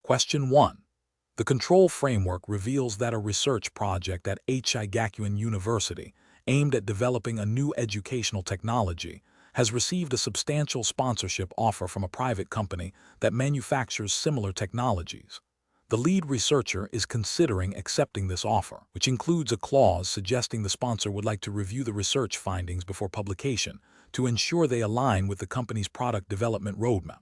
Question 1. The control framework reveals that a research project at Aichi Gakuin University, aimed at developing a new educational technology, has received a substantial sponsorship offer from a private company that manufactures similar technologies. The lead researcher is considering accepting this offer, which includes a clause suggesting the sponsor would like to review the research findings before publication to ensure they align with the company's product development roadmap.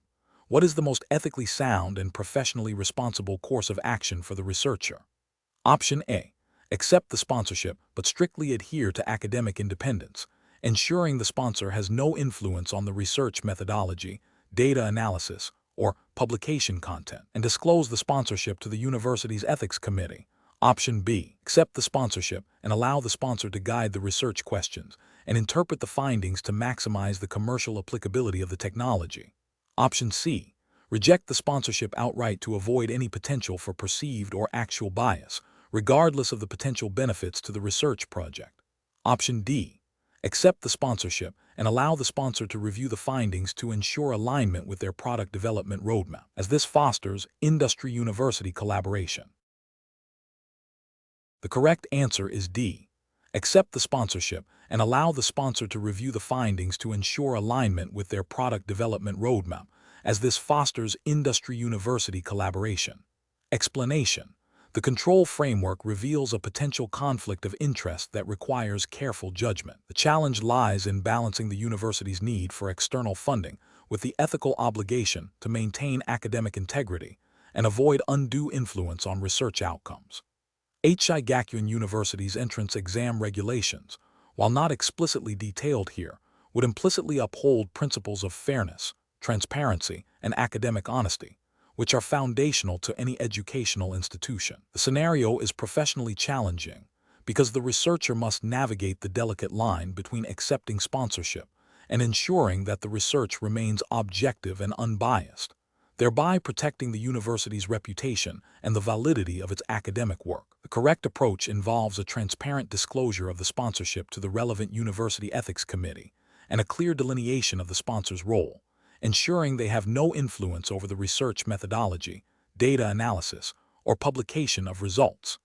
What is the most ethically sound and professionally responsible course of action for the researcher? Option A. Accept the sponsorship but strictly adhere to academic independence, ensuring the sponsor has no influence on the research methodology, data analysis, or publication content, and disclose the sponsorship to the university's ethics committee. Option B. Accept the sponsorship and allow the sponsor to guide the research questions and interpret the findings to maximize the commercial applicability of the technology. Option C. Reject the sponsorship outright to avoid any potential for perceived or actual bias, regardless of the potential benefits to the research project. Option D. Accept the sponsorship and allow the sponsor to review the findings to ensure alignment with their product development roadmap, as this fosters industry-university collaboration. The correct answer is D. Accept the sponsorship and allow the sponsor to review the findings to ensure alignment with their product development roadmap, as this fosters industry-university collaboration. Explanation. The control framework reveals a potential conflict of interest that requires careful judgment. The challenge lies in balancing the university's need for external funding with the ethical obligation to maintain academic integrity and avoid undue influence on research outcomes. Aichi Gakuin University's entrance exam regulations, while not explicitly detailed here, would implicitly uphold principles of fairness, transparency, and academic honesty, which are foundational to any educational institution. The scenario is professionally challenging because the researcher must navigate the delicate line between accepting sponsorship and ensuring that the research remains objective and unbiased, thereby protecting the university's reputation and the validity of its academic work. The correct approach involves a transparent disclosure of the sponsorship to the relevant university ethics committee and a clear delineation of the sponsor's role, ensuring they have no influence over the research methodology, data analysis, or publication of results.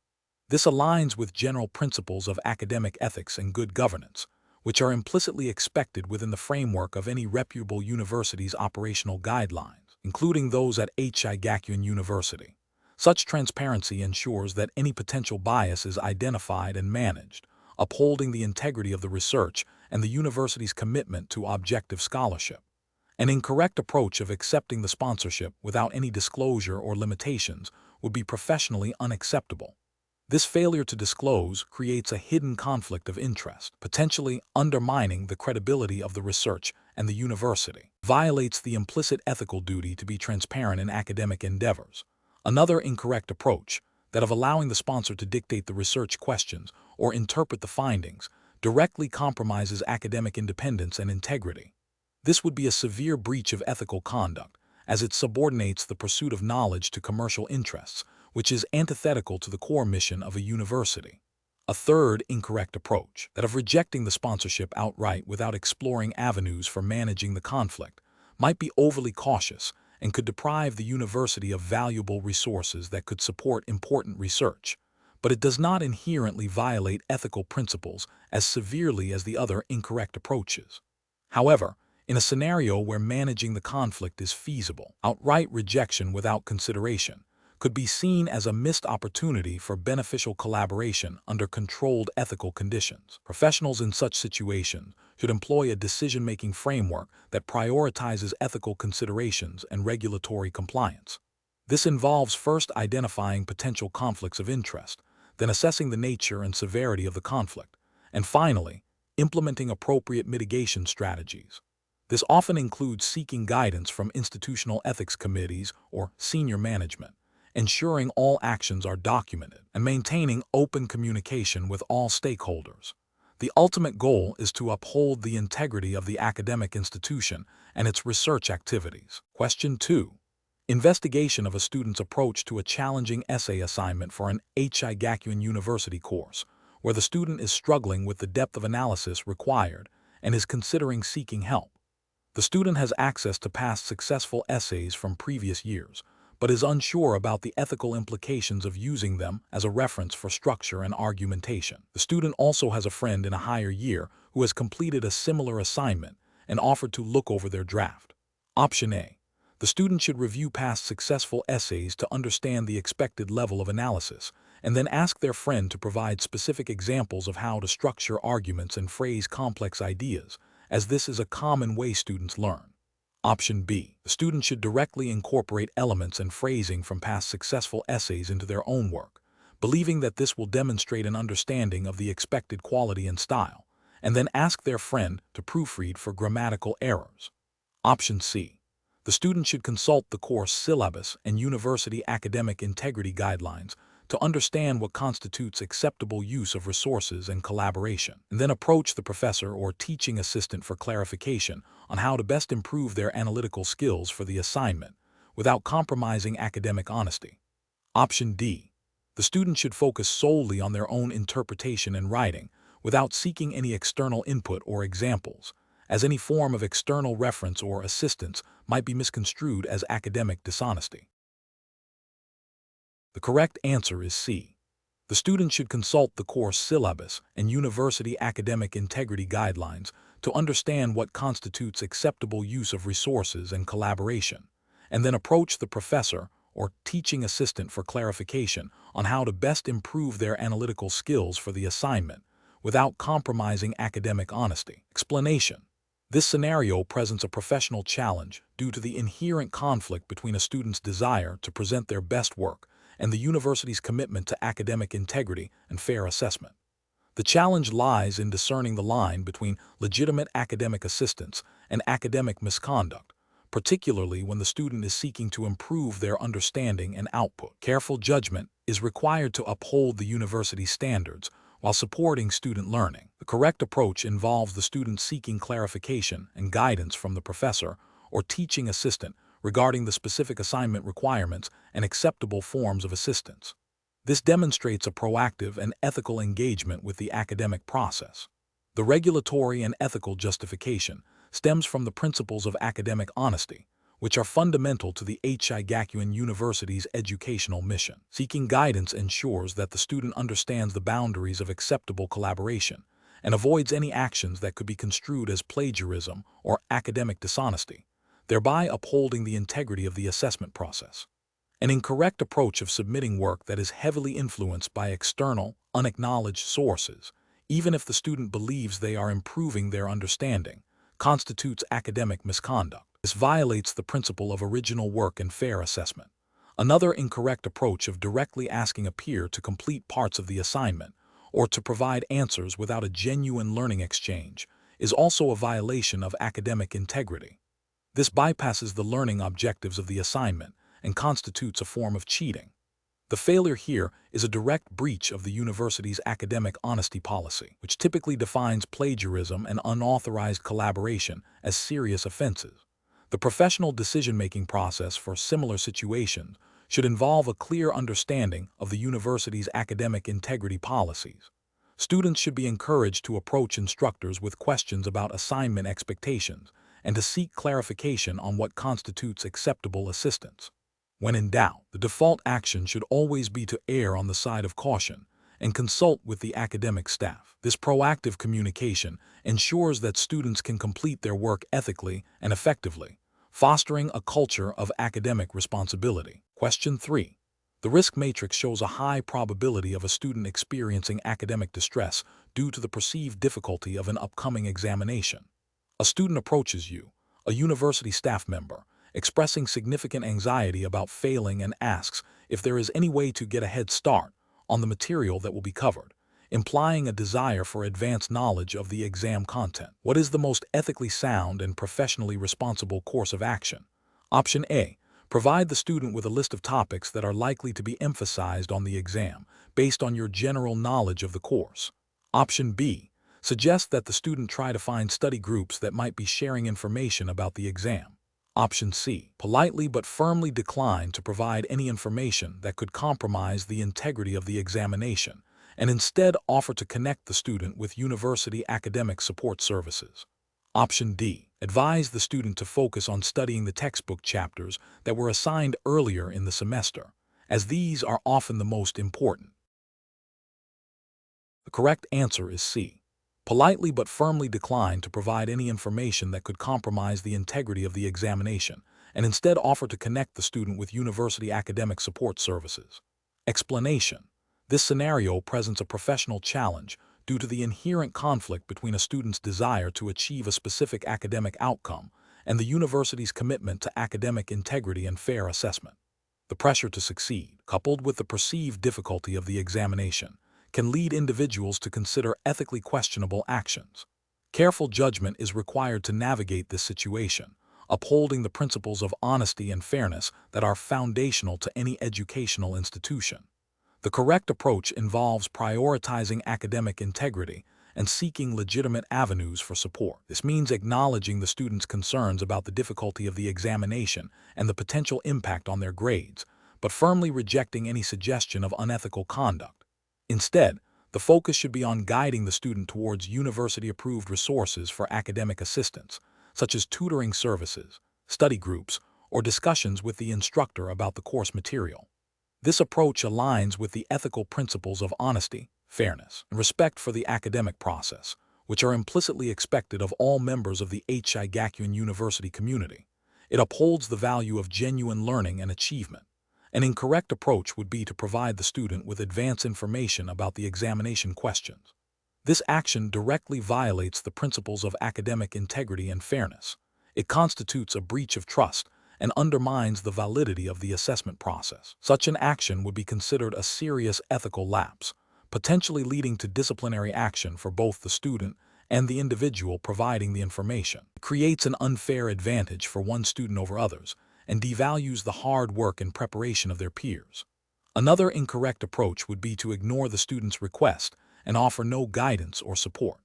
This aligns with general principles of academic ethics and good governance, which are implicitly expected within the framework of any reputable university's operational guidelines, including those at Aichi Gakuin University. Such transparency ensures that any potential bias is identified and managed, upholding the integrity of the research and the university's commitment to objective scholarship. An incorrect approach of accepting the sponsorship without any disclosure or limitations would be professionally unacceptable. This failure to disclose creates a hidden conflict of interest, potentially undermining the credibility of the research and the university. Violates the implicit ethical duty to be transparent in academic endeavors. Another incorrect approach, that of allowing the sponsor to dictate the research questions or interpret the findings, directly compromises academic independence and integrity. This would be a severe breach of ethical conduct, as it subordinates the pursuit of knowledge to commercial interests, which is antithetical to the core mission of a university. A third incorrect approach, that of rejecting the sponsorship outright without exploring avenues for managing the conflict, might be overly cautious and could deprive the university of valuable resources that could support important research, but it does not inherently violate ethical principles as severely as the other incorrect approaches. However, in a scenario where managing the conflict is feasible, outright rejection without consideration could be seen as a missed opportunity for beneficial collaboration under controlled ethical conditions. Professionals in such situations should employ a decision-making framework that prioritizes ethical considerations and regulatory compliance. This involves first identifying potential conflicts of interest, then assessing the nature and severity of the conflict, and finally, implementing appropriate mitigation strategies. This often includes seeking guidance from institutional ethics committees or senior management, ensuring all actions are documented, and maintaining open communication with all stakeholders. The ultimate goal is to uphold the integrity of the academic institution and its research activities. Question 2. Investigation of a student's approach to a challenging essay assignment for an Aichi Gakuin University course, where the student is struggling with the depth of analysis required and is considering seeking help. The student has access to past successful essays from previous years, but is unsure about the ethical implications of using them as a reference for structure and argumentation. The student also has a friend in a higher year who has completed a similar assignment and offered to look over their draft. Option A. The student should review past successful essays to understand the expected level of analysis, and then ask their friend to provide specific examples of how to structure arguments and phrase complex ideas, as this is a common way students learn. Option B. The student should directly incorporate elements and phrasing from past successful essays into their own work, believing that this will demonstrate an understanding of the expected quality and style, and then ask their friend to proofread for grammatical errors. Option C. The student should consult the course syllabus and university academic integrity guidelines to understand what constitutes acceptable use of resources and collaboration, and then approach the professor or teaching assistant for clarification on how to best improve their analytical skills for the assignment without compromising academic honesty. Option D. The student should focus solely on their own interpretation and writing without seeking any external input or examples, as any form of external reference or assistance might be misconstrued as academic dishonesty. The correct answer is C. The student should consult the course syllabus and university academic integrity guidelines to understand what constitutes acceptable use of resources and collaboration, and then approach the professor or teaching assistant for clarification on how to best improve their analytical skills for the assignment without compromising academic honesty. Explanation. This scenario presents a professional challenge due to the inherent conflict between a student's desire to present their best work and the university's commitment to academic integrity and fair assessment. The challenge lies in discerning the line between legitimate academic assistance and academic misconduct, particularly when the student is seeking to improve their understanding and output. Careful judgment is required to uphold the university's standards while supporting student learning. The correct approach involves the student seeking clarification and guidance from the professor or teaching assistant regarding the specific assignment requirements and acceptable forms of assistance. This demonstrates a proactive and ethical engagement with the academic process. The regulatory and ethical justification stems from the principles of academic honesty, which are fundamental to the Aichi Gakuin University's educational mission. Seeking guidance ensures that the student understands the boundaries of acceptable collaboration and avoids any actions that could be construed as plagiarism or academic dishonesty, thereby upholding the integrity of the assessment process. An incorrect approach of submitting work that is heavily influenced by external, unacknowledged sources, even if the student believes they are improving their understanding, constitutes academic misconduct. This violates the principle of original work and fair assessment. Another incorrect approach of directly asking a peer to complete parts of the assignment or to provide answers without a genuine learning exchange is also a violation of academic integrity. This bypasses the learning objectives of the assignment and constitutes a form of cheating. The failure here is a direct breach of the university's academic honesty policy, which typically defines plagiarism and unauthorized collaboration as serious offenses. The professional decision-making process for similar situations should involve a clear understanding of the university's academic integrity policies. Students should be encouraged to approach instructors with questions about assignment expectations and to seek clarification on what constitutes acceptable assistance. When in doubt, the default action should always be to err on the side of caution and consult with the academic staff. This proactive communication ensures that students can complete their work ethically and effectively, fostering a culture of academic responsibility. Question 3. The risk matrix shows a high probability of a student experiencing academic distress due to the perceived difficulty of an upcoming examination. A student approaches you, a university staff member, expressing significant anxiety about failing and asks if there is any way to get a head start on the material that will be covered, implying a desire for advanced knowledge of the exam content. What is the most ethically sound and professionally responsible course of action? Option A. Provide the student with a list of topics that are likely to be emphasized on the exam based on your general knowledge of the course. Option B. Suggest that the student try to find study groups that might be sharing information about the exam. Option C. Politely but firmly decline to provide any information that could compromise the integrity of the examination, and instead offer to connect the student with university academic support services. Option D. Advise the student to focus on studying the textbook chapters that were assigned earlier in the semester, as these are often the most important. The correct answer is C. Politely but firmly decline to provide any information that could compromise the integrity of the examination, and instead offer to connect the student with university academic support services. Explanation. This scenario presents a professional challenge due to the inherent conflict between a student's desire to achieve a specific academic outcome and the university's commitment to academic integrity and fair assessment. The pressure to succeed, coupled with the perceived difficulty of the examination, can lead individuals to consider ethically questionable actions. Careful judgment is required to navigate this situation, upholding the principles of honesty and fairness that are foundational to any educational institution. The correct approach involves prioritizing academic integrity and seeking legitimate avenues for support. This means acknowledging the student's concerns about the difficulty of the examination and the potential impact on their grades, but firmly rejecting any suggestion of unethical conduct. Instead, the focus should be on guiding the student towards university-approved resources for academic assistance, such as tutoring services, study groups, or discussions with the instructor about the course material. This approach aligns with the ethical principles of honesty, fairness, and respect for the academic process, which are implicitly expected of all members of the Aichi Gakuin University community. It upholds the value of genuine learning and achievement. An incorrect approach would be to provide the student with advance information about the examination questions. This action directly violates the principles of academic integrity and fairness. It constitutes a breach of trust and undermines the validity of the assessment process. Such an action would be considered a serious ethical lapse, potentially leading to disciplinary action for both the student and the individual providing the information. It creates an unfair advantage for one student over others, and devalues the hard work and preparation of their peers. Another incorrect approach would be to ignore the student's request and offer no guidance or support.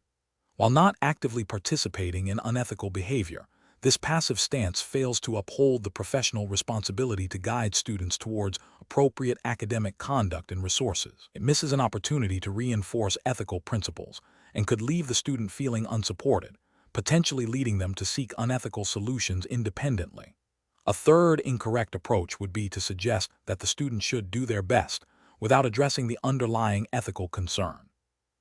While not actively participating in unethical behavior, this passive stance fails to uphold the professional responsibility to guide students towards appropriate academic conduct and resources. It misses an opportunity to reinforce ethical principles and could leave the student feeling unsupported, potentially leading them to seek unethical solutions independently. A third incorrect approach would be to suggest that the student should do their best without addressing the underlying ethical concern.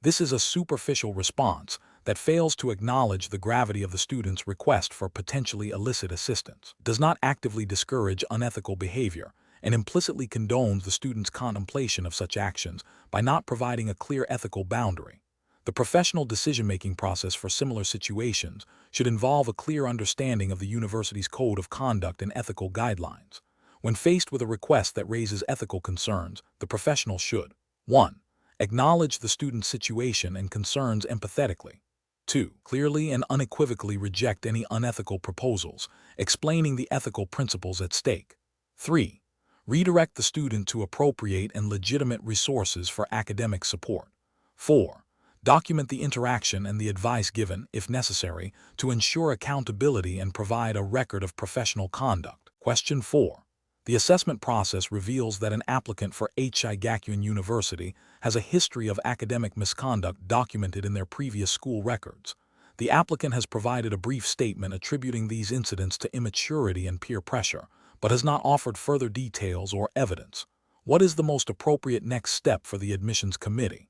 This is a superficial response that fails to acknowledge the gravity of the student's request for potentially illicit assistance, does not actively discourage unethical behavior, and implicitly condones the student's contemplation of such actions by not providing a clear ethical boundary. The professional decision-making process for similar situations should involve a clear understanding of the university's code of conduct and ethical guidelines. When faced with a request that raises ethical concerns, the professional should 1. Acknowledge the student's situation and concerns empathetically. 2. Clearly and unequivocally reject any unethical proposals, explaining the ethical principles at stake. 3. Redirect the student to appropriate and legitimate resources for academic support. 4. Document the interaction and the advice given, if necessary, to ensure accountability and provide a record of professional conduct. Question 4. The assessment process reveals that an applicant for Aichi Gakuin University has a history of academic misconduct documented in their previous school records. The applicant has provided a brief statement attributing these incidents to immaturity and peer pressure, but has not offered further details or evidence. What is the most appropriate next step for the admissions committee?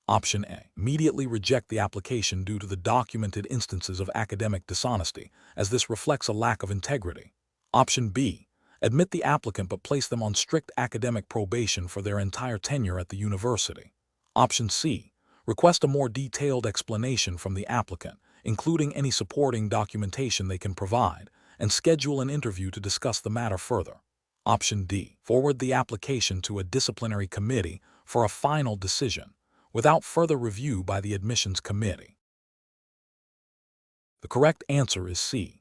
Option A. Immediately reject the application due to the documented instances of academic dishonesty, as this reflects a lack of integrity. Option B. Admit the applicant but place them on strict academic probation for their entire tenure at the university. Option C. Request a more detailed explanation from the applicant, including any supporting documentation they can provide, and schedule an interview to discuss the matter further. Option D. Forward the application to a disciplinary committee for a final decision, without further review by the admissions committee. The correct answer is C.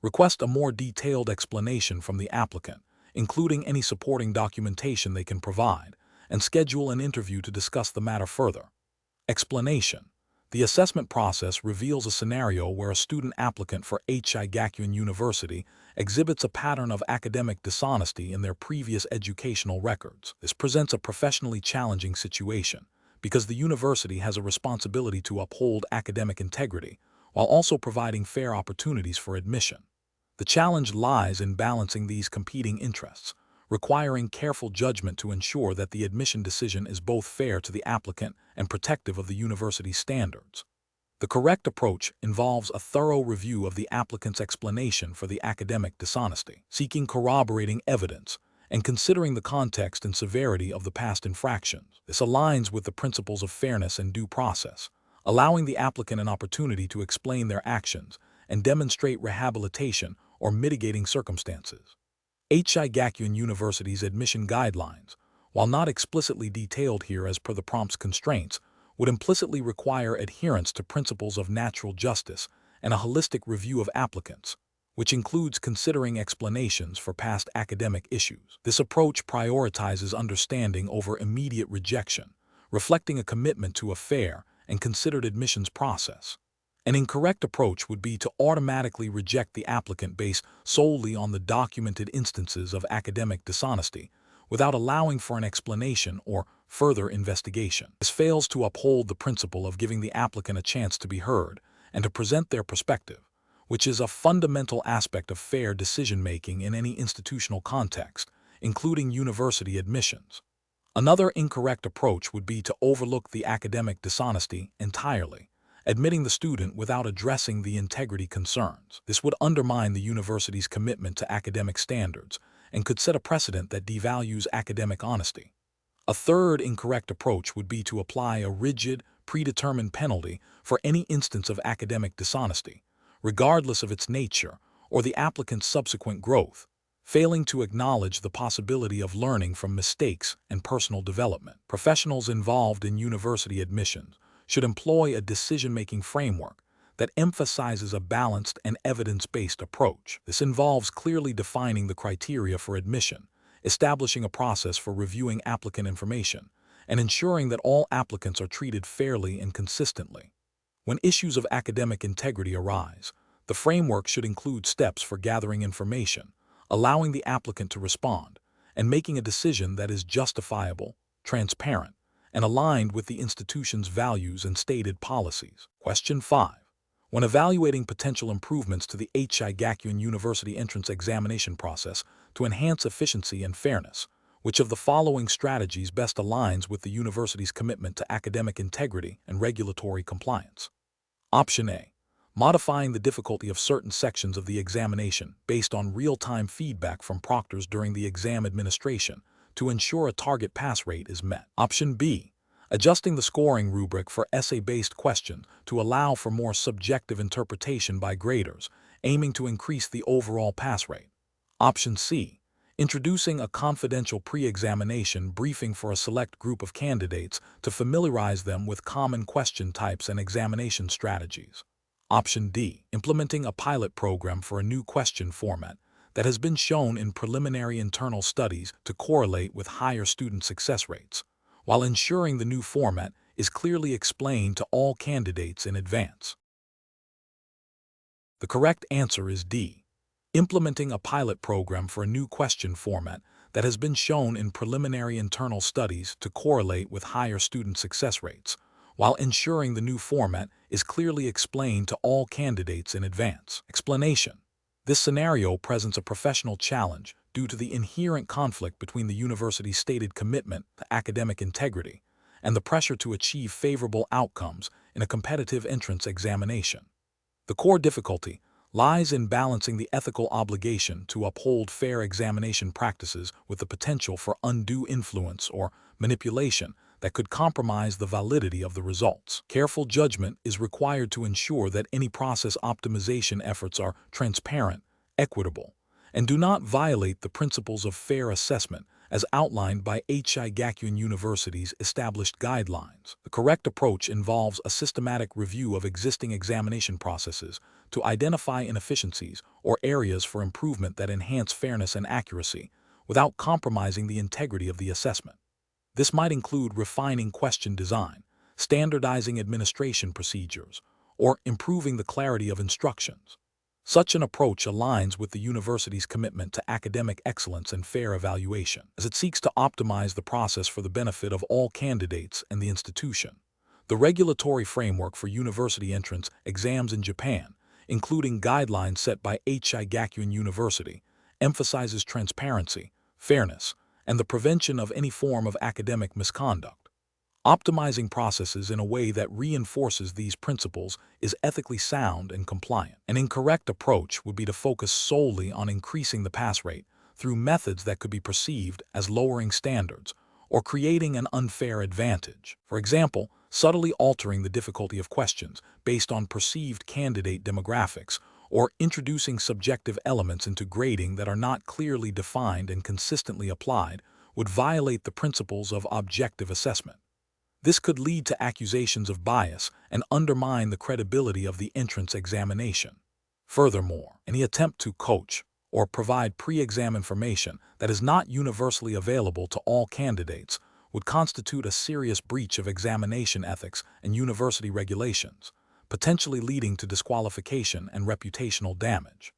Request a more detailed explanation from the applicant, including any supporting documentation they can provide, and schedule an interview to discuss the matter further. Explanation. The assessment process reveals a scenario where a student applicant for Aichi Gakuin University exhibits a pattern of academic dishonesty in their previous educational records. This presents a professionally challenging situation, because the university has a responsibility to uphold academic integrity, while also providing fair opportunities for admission. The challenge lies in balancing these competing interests, requiring careful judgment to ensure that the admission decision is both fair to the applicant and protective of the university's standards. The correct approach involves a thorough review of the applicant's explanation for the academic dishonesty, seeking corroborating evidence, and considering the context and severity of the past infractions. This aligns with the principles of fairness and due process, allowing the applicant an opportunity to explain their actions and demonstrate rehabilitation or mitigating circumstances. Aichi Gakuin University's admission guidelines, while not explicitly detailed here as per the prompt's constraints, would implicitly require adherence to principles of natural justice and a holistic review of applicants, which includes considering explanations for past academic issues. This approach prioritizes understanding over immediate rejection, reflecting a commitment to a fair and considered admissions process. An incorrect approach would be to automatically reject the applicant based solely on the documented instances of academic dishonesty, without allowing for an explanation or further investigation. This fails to uphold the principle of giving the applicant a chance to be heard and to present their perspective, which is a fundamental aspect of fair decision-making in any institutional context, including university admissions. Another incorrect approach would be to overlook the academic dishonesty entirely, admitting the student without addressing the integrity concerns. This would undermine the university's commitment to academic standards and could set a precedent that devalues academic honesty. A third incorrect approach would be to apply a rigid, predetermined penalty for any instance of academic dishonesty, regardless of its nature or the applicant's subsequent growth, failing to acknowledge the possibility of learning from mistakes and personal development. Professionals involved in university admissions should employ a decision-making framework that emphasizes a balanced and evidence-based approach. This involves clearly defining the criteria for admission, establishing a process for reviewing applicant information, and ensuring that all applicants are treated fairly and consistently. When issues of academic integrity arise, the framework should include steps for gathering information, allowing the applicant to respond, and making a decision that is justifiable, transparent, and aligned with the institution's values and stated policies. Question 5. When evaluating potential improvements to the Aichi Gakuin University entrance examination process to enhance efficiency and fairness, which of the following strategies best aligns with the university's commitment to academic integrity and regulatory compliance? Option A. Modifying the difficulty of certain sections of the examination based on real-time feedback from proctors during the exam administration to ensure a target pass rate is met. Option B. Adjusting the scoring rubric for essay-based questions to allow for more subjective interpretation by graders, aiming to increase the overall pass rate. Option C. Introducing a confidential pre-examination briefing for a select group of candidates to familiarize them with common question types and examination strategies. Option D. Implementing a pilot program for a new question format that has been shown in preliminary internal studies to correlate with higher student success rates, while ensuring the new format is clearly explained to all candidates in advance. The correct answer is D. Implementing a pilot program for a new question format that has been shown in preliminary internal studies to correlate with higher student success rates, while ensuring the new format is clearly explained to all candidates in advance. Explanation. This scenario presents a professional challenge due to the inherent conflict between the university's stated commitment to academic integrity and the pressure to achieve favorable outcomes in a competitive entrance examination. The core difficulty lies in balancing the ethical obligation to uphold fair examination practices with the potential for undue influence or manipulation that could compromise the validity of the results. Careful judgment is required to ensure that any process optimization efforts are transparent, equitable, and do not violate the principles of fair assessment as outlined by Aichi Gakuin University's established guidelines. The correct approach involves a systematic review of existing examination processes to identify inefficiencies or areas for improvement that enhance fairness and accuracy without compromising the integrity of the assessment. This might include refining question design, standardizing administration procedures, or improving the clarity of instructions. Such an approach aligns with the university's commitment to academic excellence and fair evaluation, as it seeks to optimize the process for the benefit of all candidates and the institution. The regulatory framework for university entrance exams in Japan, including guidelines set by Aichi Gakuin University, emphasizes transparency, fairness, and the prevention of any form of academic misconduct. Optimizing processes in a way that reinforces these principles is ethically sound and compliant. An incorrect approach would be to focus solely on increasing the pass rate through methods that could be perceived as lowering standards or creating an unfair advantage. For example, subtly altering the difficulty of questions based on perceived candidate demographics or introducing subjective elements into grading that are not clearly defined and consistently applied would violate the principles of objective assessment. This could lead to accusations of bias and undermine the credibility of the entrance examination. Furthermore, any attempt to coach or provide pre-exam information that is not universally available to all candidates would constitute a serious breach of examination ethics and university regulations, potentially leading to disqualification and reputational damage.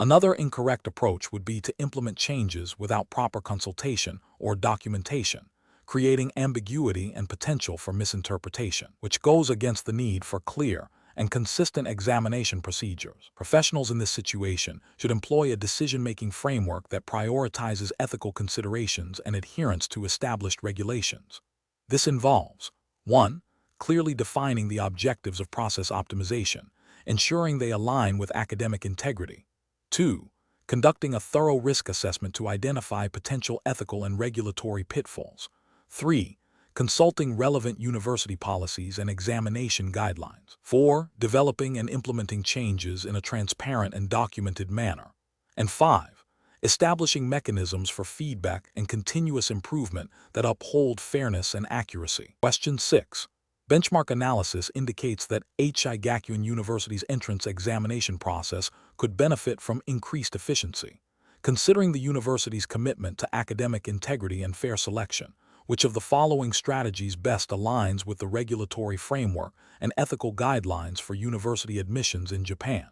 Another incorrect approach would be to implement changes without proper consultation or documentation, creating ambiguity and potential for misinterpretation, which goes against the need for clear and consistent examination procedures. Professionals in this situation should employ a decision-making framework that prioritizes ethical considerations and adherence to established regulations. This involves 1. Clearly defining the objectives of process optimization, ensuring they align with academic integrity. 2. Conducting a thorough risk assessment to identify potential ethical and regulatory pitfalls. 3. Consulting relevant university policies and examination guidelines. 4. Developing and implementing changes in a transparent and documented manner. And 5. Establishing mechanisms for feedback and continuous improvement that uphold fairness and accuracy. Question 6. Benchmark analysis indicates that Aichi Gakuin University's entrance examination process could benefit from increased efficiency. Considering the university's commitment to academic integrity and fair selection, which of the following strategies best aligns with the regulatory framework and ethical guidelines for university admissions in Japan?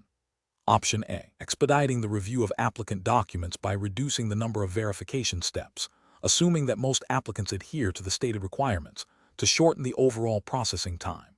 Option A. Expediting the review of applicant documents by reducing the number of verification steps, assuming that most applicants adhere to the stated requirements, to shorten the overall processing time.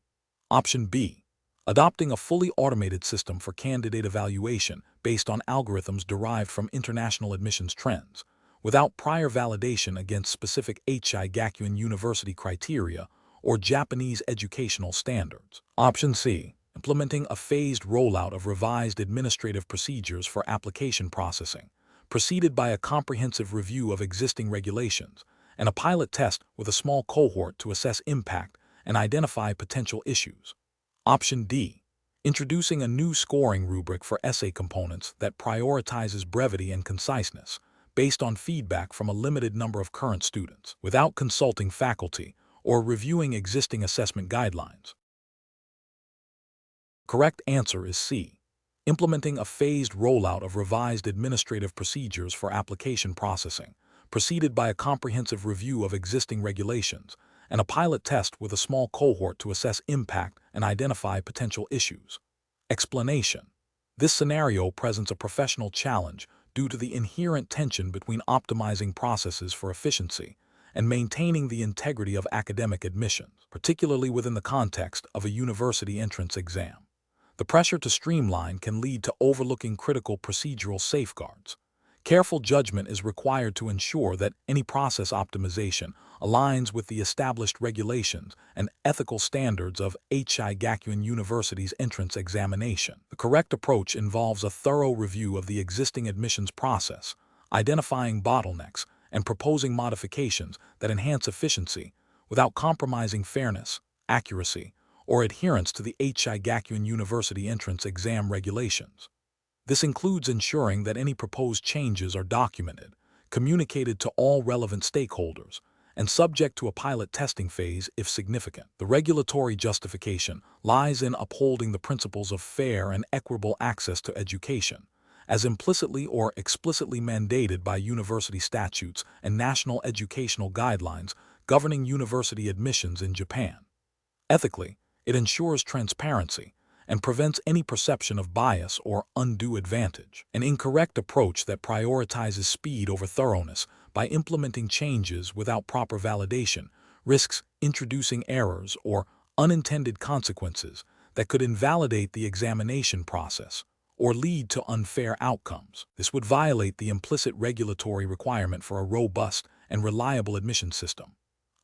Option B. Adopting a fully automated system for candidate evaluation based on algorithms derived from international admissions trends, without prior validation against specific Aichi Gakuin University criteria or Japanese educational standards. Option C. Implementing a phased rollout of revised administrative procedures for application processing, preceded by a comprehensive review of existing regulations and a pilot test with a small cohort to assess impact and identify potential issues. Option D. Introducing a new scoring rubric for essay components that prioritizes brevity and conciseness, based on feedback from a limited number of current students, without consulting faculty or reviewing existing assessment guidelines. Correct answer is C. Implementing a phased rollout of revised administrative procedures for application processing, preceded by a comprehensive review of existing regulations and a pilot test with a small cohort to assess impact and identify potential issues. Explanation. This scenario presents a professional challenge due to the inherent tension between optimizing processes for efficiency and maintaining the integrity of academic admissions, particularly within the context of a university entrance exam. The pressure to streamline can lead to overlooking critical procedural safeguards. Careful judgment is required to ensure that any process optimization aligns with the established regulations and ethical standards of Aichi Gakuin University's entrance examination. The correct approach involves a thorough review of the existing admissions process, identifying bottlenecks, and proposing modifications that enhance efficiency without compromising fairness, accuracy, or adherence to the Aichi Gakuin University entrance exam regulations. This includes ensuring that any proposed changes are documented, communicated to all relevant stakeholders, and subject to a pilot testing phase if significant. The regulatory justification lies in upholding the principles of fair and equitable access to education, as implicitly or explicitly mandated by university statutes and national educational guidelines governing university admissions in Japan. Ethically, it ensures transparency and prevents any perception of bias or undue advantage. An incorrect approach that prioritizes speed over thoroughness by implementing changes without proper validation risks introducing errors or unintended consequences that could invalidate the examination process or lead to unfair outcomes. This would violate the implicit regulatory requirement for a robust and reliable admission system.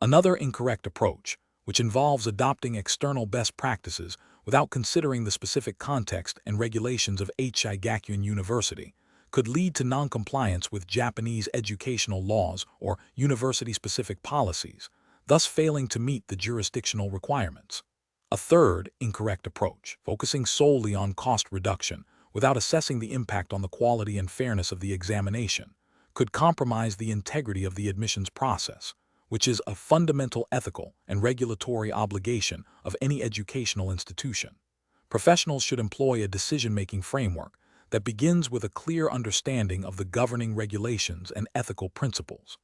Another incorrect approach, which involves adopting external best practices without considering the specific context and regulations of Aichi Gakuin University, could lead to noncompliance with Japanese educational laws or university-specific policies, thus failing to meet the jurisdictional requirements. A third incorrect approach, focusing solely on cost reduction without assessing the impact on the quality and fairness of the examination, could compromise the integrity of the admissions process, which is a fundamental ethical and regulatory obligation of any educational institution. Professionals should employ a decision-making framework that begins with a clear understanding of the governing regulations and ethical principles.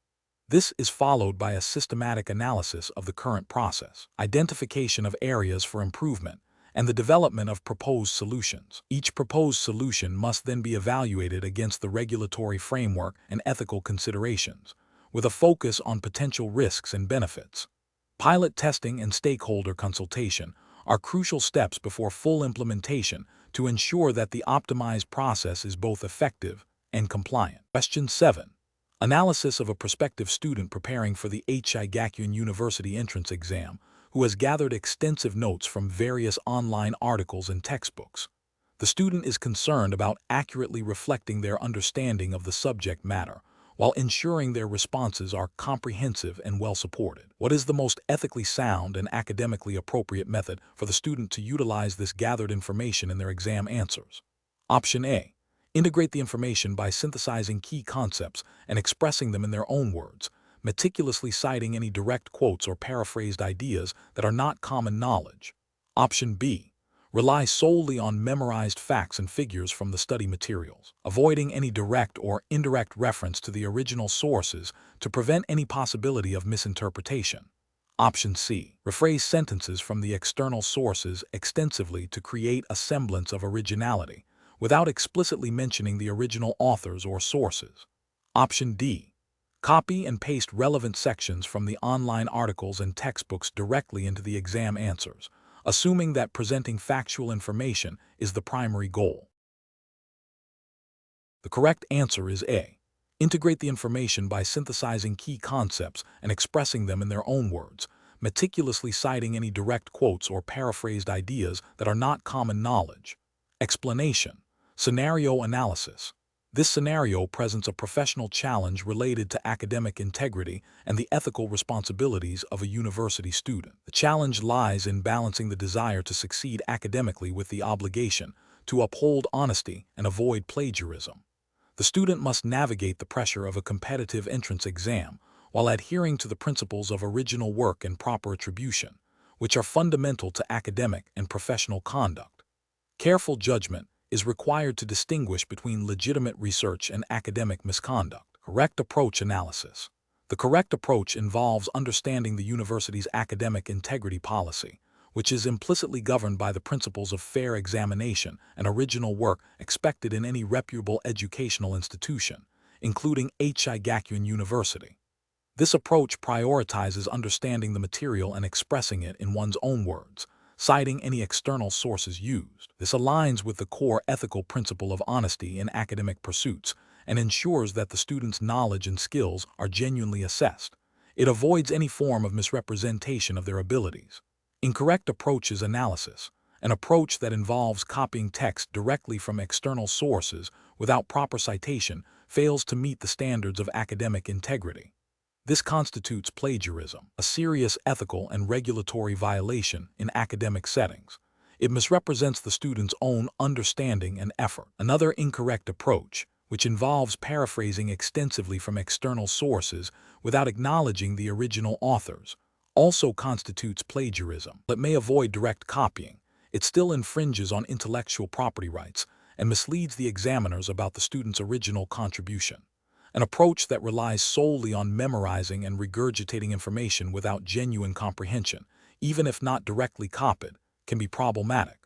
This is followed by a systematic analysis of the current process, identification of areas for improvement, and the development of proposed solutions. Each proposed solution must then be evaluated against the regulatory framework and ethical considerations, with a focus on potential risks and benefits. Pilot testing and stakeholder consultation are crucial steps before full implementation to ensure that the optimized process is both effective and compliant. Question 7. Analysis of a prospective student preparing for the Aichi Gakuin University entrance exam who has gathered extensive notes from various online articles and textbooks. The student is concerned about accurately reflecting their understanding of the subject matter while ensuring their responses are comprehensive and well supported. What is the most ethically sound and academically appropriate method for the student to utilize this gathered information in their exam answers? Option A. Integrate the information by synthesizing key concepts and expressing them in their own words, meticulously citing any direct quotes or paraphrased ideas that are not common knowledge. Option B. Rely solely on memorized facts and figures from the study materials, avoiding any direct or indirect reference to the original sources to prevent any possibility of misinterpretation. Option C. Rephrase sentences from the external sources extensively to create a semblance of originality, without explicitly mentioning the original authors or sources. Option D. Copy and paste relevant sections from the online articles and textbooks directly into the exam answers, assuming that presenting factual information is the primary goal. The correct answer is A. Integrate the information by synthesizing key concepts and expressing them in their own words, meticulously citing any direct quotes or paraphrased ideas that are not common knowledge. Explanation. Scenario analysis. This scenario presents a professional challenge related to academic integrity and the ethical responsibilities of a university student. The challenge lies in balancing the desire to succeed academically with the obligation to uphold honesty and avoid plagiarism. The student must navigate the pressure of a competitive entrance exam while adhering to the principles of original work and proper attribution, which are fundamental to academic and professional conduct. Careful judgment is required to distinguish between legitimate research and academic misconduct. Correct approach analysis. The correct approach involves understanding the university's academic integrity policy, which is implicitly governed by the principles of fair examination and original work expected in any reputable educational institution, including Aichi Gakuin University. This approach prioritizes understanding the material and expressing it in one's own words, citing any external sources used. This aligns with the core ethical principle of honesty in academic pursuits and ensures that the student's knowledge and skills are genuinely assessed. It avoids any form of misrepresentation of their abilities. Incorrect approach is analysis, an approach that involves copying text directly from external sources without proper citation fails to meet the standards of academic integrity. This constitutes plagiarism, a serious ethical and regulatory violation in academic settings. It misrepresents the student's own understanding and effort. Another incorrect approach, which involves paraphrasing extensively from external sources without acknowledging the original authors, also constitutes plagiarism. It may avoid direct copying. It still infringes on intellectual property rights and misleads the examiners about the student's original contribution. An approach that relies solely on memorizing and regurgitating information without genuine comprehension, even if not directly copied, can be problematic.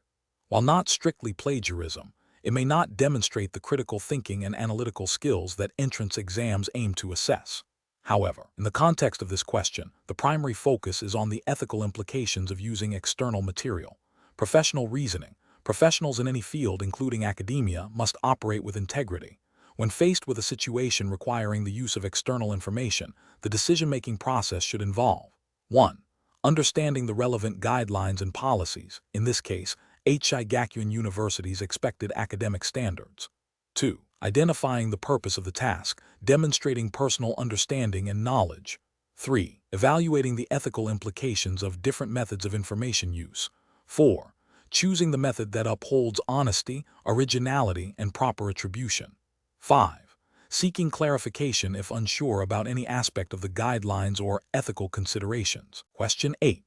While not strictly plagiarism, it may not demonstrate the critical thinking and analytical skills that entrance exams aim to assess. However, in the context of this question, the primary focus is on the ethical implications of using external material. Professional reasoning. Professionals in any field, including academia, must operate with integrity. When faced with a situation requiring the use of external information, the decision-making process should involve 1. Understanding the relevant guidelines and policies, in this case, Aichi Gakuin University's expected academic standards. 2. Identifying the purpose of the task, demonstrating personal understanding and knowledge. 3. Evaluating the ethical implications of different methods of information use. 4. Choosing the method that upholds honesty, originality, and proper attribution. 5. Seeking clarification if unsure about any aspect of the guidelines or ethical considerations. Question 8.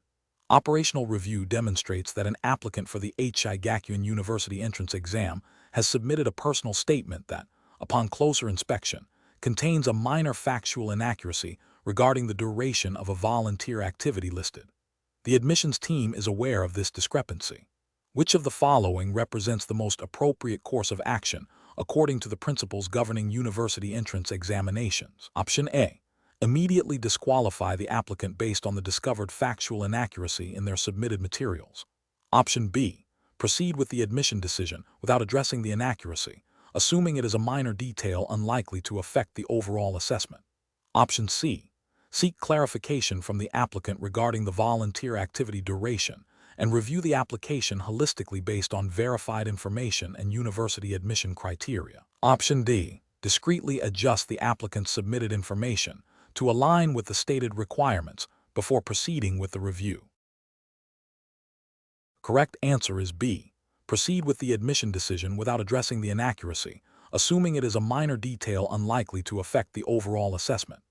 Operational review demonstrates that an applicant for the Aichi Gakuin University entrance exam has submitted a personal statement that, upon closer inspection, contains a minor factual inaccuracy regarding the duration of a volunteer activity listed. The admissions team is aware of this discrepancy. Which of the following represents the most appropriate course of action according to the principles governing university entrance examinations? Option A. Immediately disqualify the applicant based on the discovered factual inaccuracy in their submitted materials. Option B. Proceed with the admission decision without addressing the inaccuracy, assuming it is a minor detail unlikely to affect the overall assessment. Option C. Seek clarification from the applicant regarding the volunteer activity duration and review the application holistically based on verified information and university admission criteria. Option D. Discreetly adjust the applicant's submitted information to align with the stated requirements before proceeding with the review. Correct answer is B. Proceed with the admission decision without addressing the inaccuracy, assuming it is a minor detail unlikely to affect the overall assessment.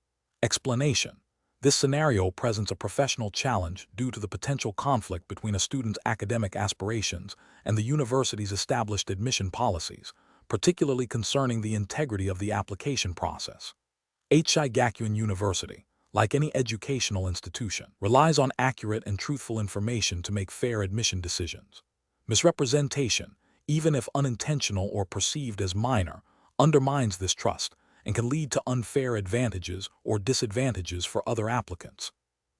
Explanation. This scenario presents a professional challenge due to the potential conflict between a student's academic aspirations and the university's established admission policies, particularly concerning the integrity of the application process. Aichi Gakuin University, like any educational institution, relies on accurate and truthful information to make fair admission decisions. Misrepresentation, even if unintentional or perceived as minor, undermines this trust and can lead to unfair advantages or disadvantages for other applicants.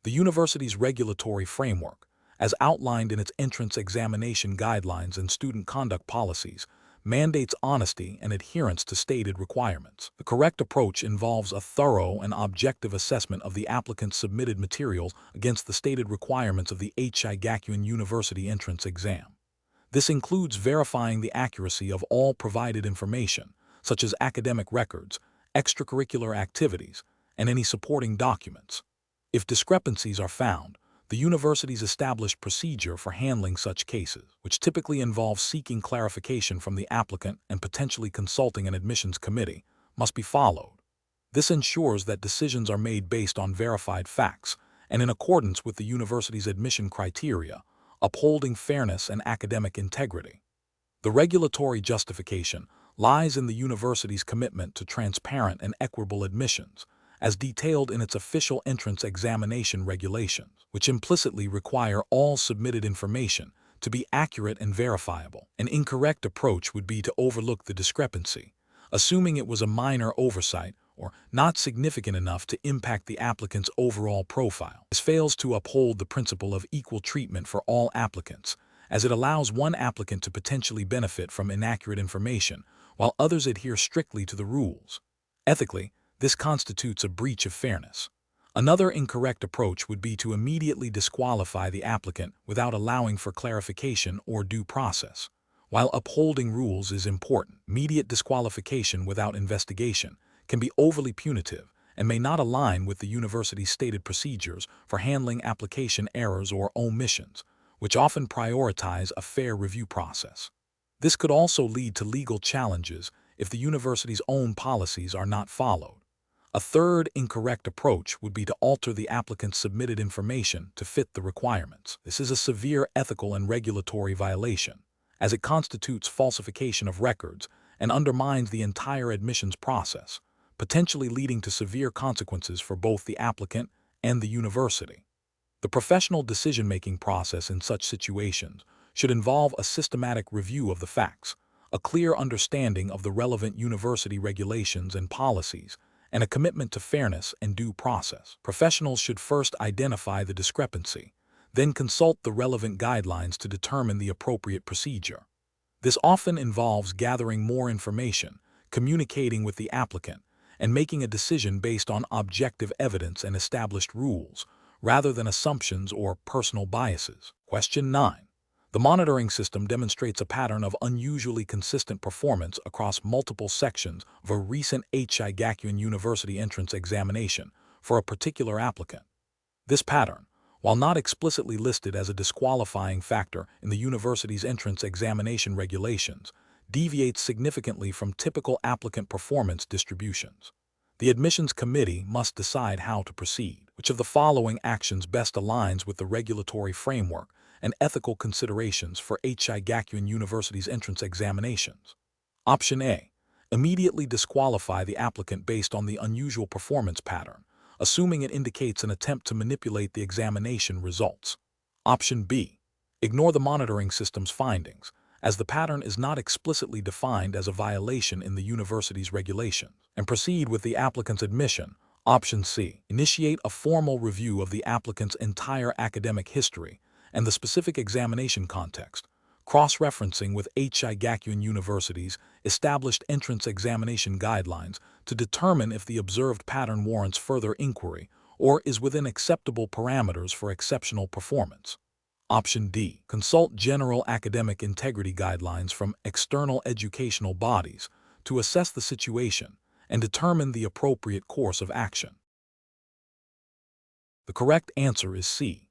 The university's regulatory framework, as outlined in its entrance examination guidelines and student conduct policies, mandates honesty and adherence to stated requirements. The correct approach involves a thorough and objective assessment of the applicant's submitted materials against the stated requirements of the Aichi Gakuin University entrance exam. This includes verifying the accuracy of all provided information, such as academic records, extracurricular activities, and any supporting documents. If discrepancies are found, the university's established procedure for handling such cases, which typically involves seeking clarification from the applicant and potentially consulting an admissions committee, must be followed. This ensures that decisions are made based on verified facts and in accordance with the university's admission criteria, upholding fairness and academic integrity. The regulatory justification lies in the university's commitment to transparent and equitable admissions, as detailed in its official entrance examination regulations, which implicitly require all submitted information to be accurate and verifiable. An incorrect approach would be to overlook the discrepancy, assuming it was a minor oversight or not significant enough to impact the applicant's overall profile. This fails to uphold the principle of equal treatment for all applicants, as it allows one applicant to potentially benefit from inaccurate information while others adhere strictly to the rules. Ethically, this constitutes a breach of fairness. Another incorrect approach would be to immediately disqualify the applicant without allowing for clarification or due process. While upholding rules is important, immediate disqualification without investigation can be overly punitive and may not align with the university's stated procedures for handling application errors or omissions, which often prioritize a fair review process. This could also lead to legal challenges if the university's own policies are not followed. A third incorrect approach would be to alter the applicant's submitted information to fit the requirements. This is a severe ethical and regulatory violation, as it constitutes falsification of records and undermines the entire admissions process, potentially leading to severe consequences for both the applicant and the university. The professional decision-making process in such situations should involve a systematic review of the facts, a clear understanding of the relevant university regulations and policies, and a commitment to fairness and due process. Professionals should first identify the discrepancy, then consult the relevant guidelines to determine the appropriate procedure. This often involves gathering more information, communicating with the applicant, and making a decision based on objective evidence and established rules, rather than assumptions or personal biases. Question 9. The monitoring system demonstrates a pattern of unusually consistent performance across multiple sections of a recent Aichi Gakuin University entrance examination for a particular applicant. This pattern, while not explicitly listed as a disqualifying factor in the university's entrance examination regulations, deviates significantly from typical applicant performance distributions. The admissions committee must decide how to proceed. Which of the following actions best aligns with the regulatory framework and ethical considerations for Aichi Gakuin University's entrance examinations? Option A. Immediately disqualify the applicant based on the unusual performance pattern, assuming it indicates an attempt to manipulate the examination results. Option B. Ignore the monitoring system's findings, as the pattern is not explicitly defined as a violation in the university's regulations, and proceed with the applicant's admission. Option C. Initiate a formal review of the applicant's entire academic history and the specific examination context, cross-referencing with Aichi Gakuin University's established entrance examination guidelines to determine if the observed pattern warrants further inquiry or is within acceptable parameters for exceptional performance. Option D. Consult general academic integrity guidelines from external educational bodies to assess the situation and determine the appropriate course of action. The correct answer is C.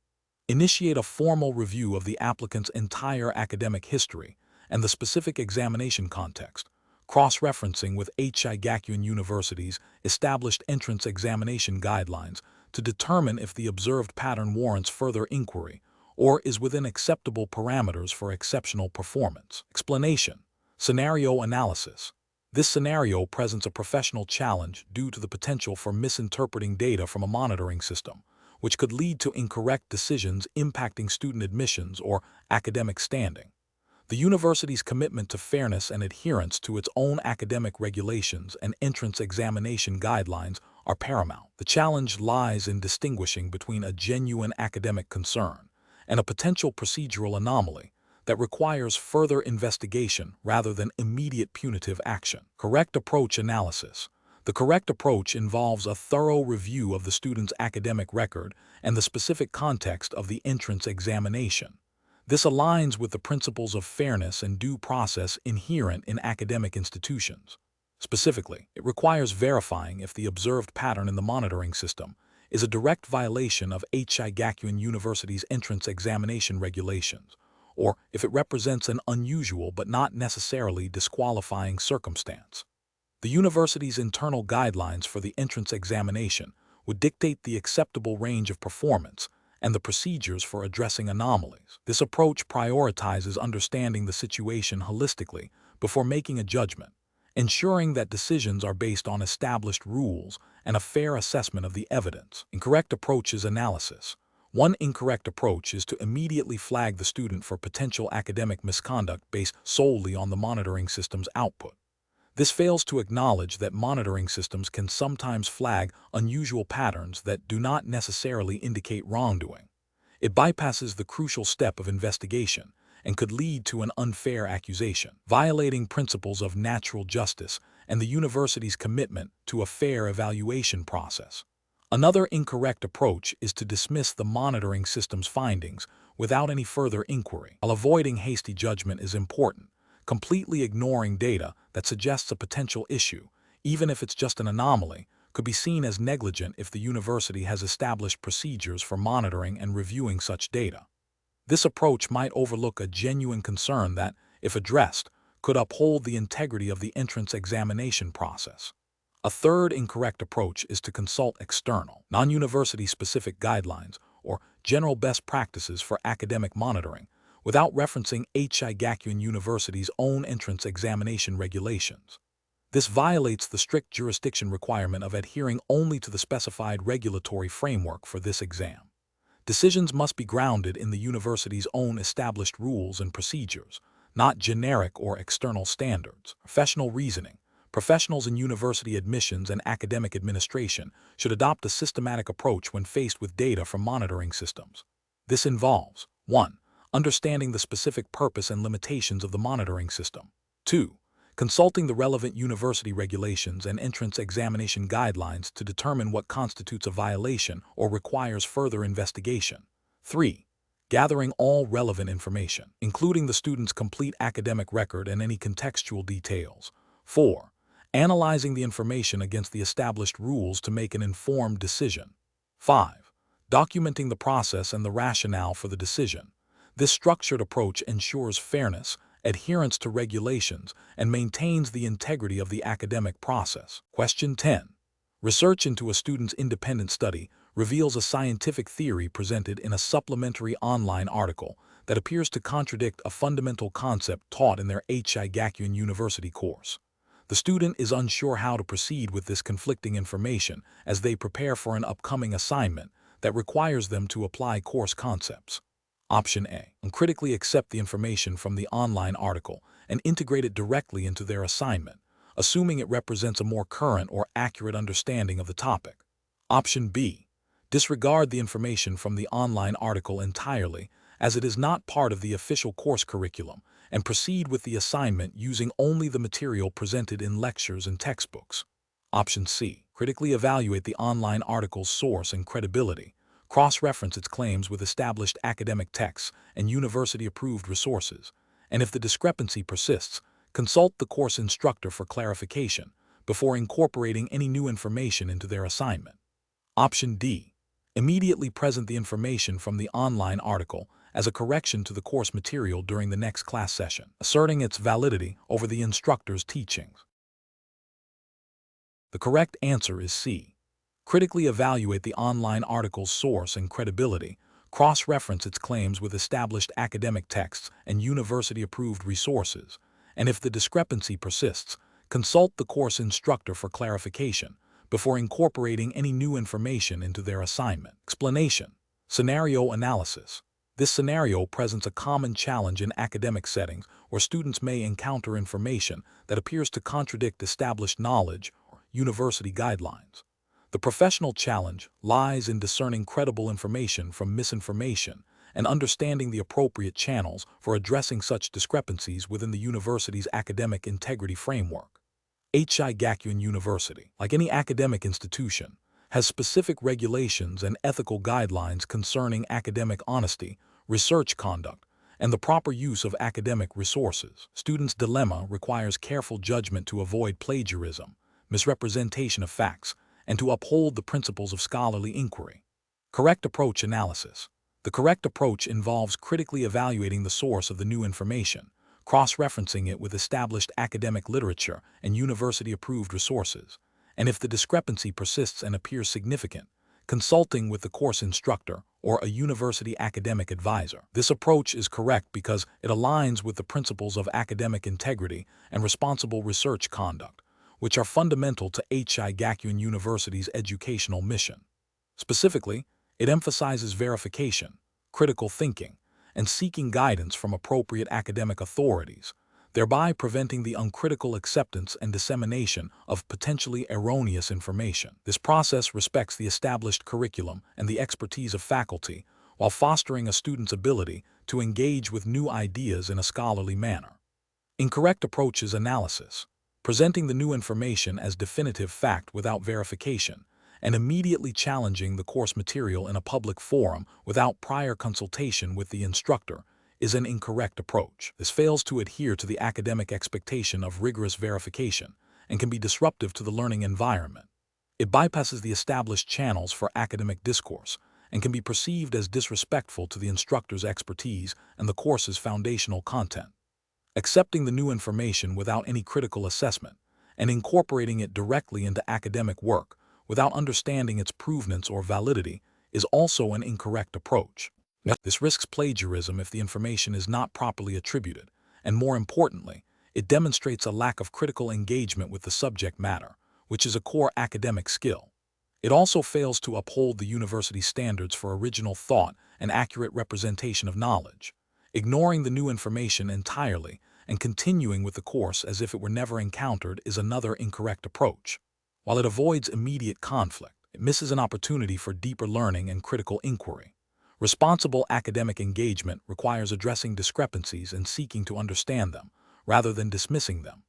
Initiate a formal review of the applicant's entire academic history and the specific examination context, cross-referencing with Aichi Gakuin University's established entrance examination guidelines to determine if the observed pattern warrants further inquiry or is within acceptable parameters for exceptional performance. Explanation. Scenario analysis. This scenario presents a professional challenge due to the potential for misinterpreting data from a monitoring system, which could lead to incorrect decisions impacting student admissions or academic standing. The university's commitment to fairness and adherence to its own academic regulations and entrance examination guidelines are paramount. The challenge lies in distinguishing between a genuine academic concern and a potential procedural anomaly that requires further investigation rather than immediate punitive action. Correct approach analysis. The correct approach involves a thorough review of the student's academic record and the specific context of the entrance examination. This aligns with the principles of fairness and due process inherent in academic institutions. Specifically, it requires verifying if the observed pattern in the monitoring system is a direct violation of Aichi Gakuin University's entrance examination regulations, or if it represents an unusual but not necessarily disqualifying circumstance. The university's internal guidelines for the entrance examination would dictate the acceptable range of performance and the procedures for addressing anomalies. This approach prioritizes understanding the situation holistically before making a judgment, ensuring that decisions are based on established rules and a fair assessment of the evidence. Incorrect approach is analysis. One incorrect approach is to immediately flag the student for potential academic misconduct based solely on the monitoring system's output. This fails to acknowledge that monitoring systems can sometimes flag unusual patterns that do not necessarily indicate wrongdoing. It bypasses the crucial step of investigation and could lead to an unfair accusation, violating principles of natural justice and the university's commitment to a fair evaluation process. Another incorrect approach is to dismiss the monitoring system's findings without any further inquiry. While avoiding hasty judgment is important, completely ignoring data that suggests a potential issue, even if it's just an anomaly, could be seen as negligent if the university has established procedures for monitoring and reviewing such data. This approach might overlook a genuine concern that, if addressed, could uphold the integrity of the entrance examination process. A third incorrect approach is to consult external, non-university specific guidelines or general best practices for academic monitoring without referencing Aichi Gakuin University's own entrance examination regulations. This violates the strict jurisdiction requirement of adhering only to the specified regulatory framework for this exam. Decisions must be grounded in the university's own established rules and procedures, not generic or external standards. Professional reasoning. Professionals in university admissions and academic administration should adopt a systematic approach when faced with data from monitoring systems. This involves 1. Understanding the specific purpose and limitations of the monitoring system. 2. Consulting the relevant university regulations and entrance examination guidelines to determine what constitutes a violation or requires further investigation. 3. Gathering all relevant information, including the student's complete academic record and any contextual details. 4. Analyzing the information against the established rules to make an informed decision. 5. Documenting the process and the rationale for the decision. This structured approach ensures fairness, adherence to regulations, and maintains the integrity of the academic process. Question 10. Research into a student's independent study reveals a scientific theory presented in a supplementary online article that appears to contradict a fundamental concept taught in their Aichi Gakuin University course. The student is unsure how to proceed with this conflicting information as they prepare for an upcoming assignment that requires them to apply course concepts. Option A. Uncritically accept the information from the online article and integrate it directly into their assignment, assuming it represents a more current or accurate understanding of the topic. Option B. Disregard the information from the online article entirely, as it is not part of the official course curriculum, and proceed with the assignment using only the material presented in lectures and textbooks. Option C. Critically evaluate the online article's source and credibility. Cross-reference its claims with established academic texts and university-approved resources, and if the discrepancy persists, consult the course instructor for clarification before incorporating any new information into their assignment. Option D. Immediately present the information from the online article as a correction to the course material during the next class session, asserting its validity over the instructor's teachings. The correct answer is C. Critically evaluate the online article's source and credibility, cross-reference its claims with established academic texts and university-approved resources, and if the discrepancy persists, consult the course instructor for clarification before incorporating any new information into their assignment. Explanation. Scenario analysis. This scenario presents a common challenge in academic settings where students may encounter information that appears to contradict established knowledge or university guidelines. The professional challenge lies in discerning credible information from misinformation and understanding the appropriate channels for addressing such discrepancies within the university's academic integrity framework. Aichi Gakuin University, like any academic institution, has specific regulations and ethical guidelines concerning academic honesty, research conduct, and the proper use of academic resources. Students' dilemma requires careful judgment to avoid plagiarism, misrepresentation of facts, and to uphold the principles of scholarly inquiry. Correct approach analysis. The correct approach involves critically evaluating the source of the new information, cross-referencing it with established academic literature and university-approved resources, and if the discrepancy persists and appears significant, consulting with the course instructor or a university academic advisor. This approach is correct because it aligns with the principles of academic integrity and responsible research conduct, which are fundamental to Aichi Gakuin University's educational mission. Specifically, it emphasizes verification, critical thinking, and seeking guidance from appropriate academic authorities, thereby preventing the uncritical acceptance and dissemination of potentially erroneous information. This process respects the established curriculum and the expertise of faculty, while fostering a student's ability to engage with new ideas in a scholarly manner. Incorrect approaches analysis. Presenting the new information as definitive fact without verification, and immediately challenging the course material in a public forum without prior consultation with the instructor is an incorrect approach. This fails to adhere to the academic expectation of rigorous verification and can be disruptive to the learning environment. It bypasses the established channels for academic discourse and can be perceived as disrespectful to the instructor's expertise and the course's foundational content. Accepting the new information without any critical assessment and incorporating it directly into academic work without understanding its provenance or validity is also an incorrect approach. This risks plagiarism if the information is not properly attributed, and more importantly, it demonstrates a lack of critical engagement with the subject matter, which is a core academic skill. It also fails to uphold the university standards for original thought and accurate representation of knowledge. Ignoring the new information entirely and continuing with the course as if it were never encountered is another incorrect approach. While it avoids immediate conflict, it misses an opportunity for deeper learning and critical inquiry. Responsible academic engagement requires addressing discrepancies and seeking to understand them, rather than dismissing them.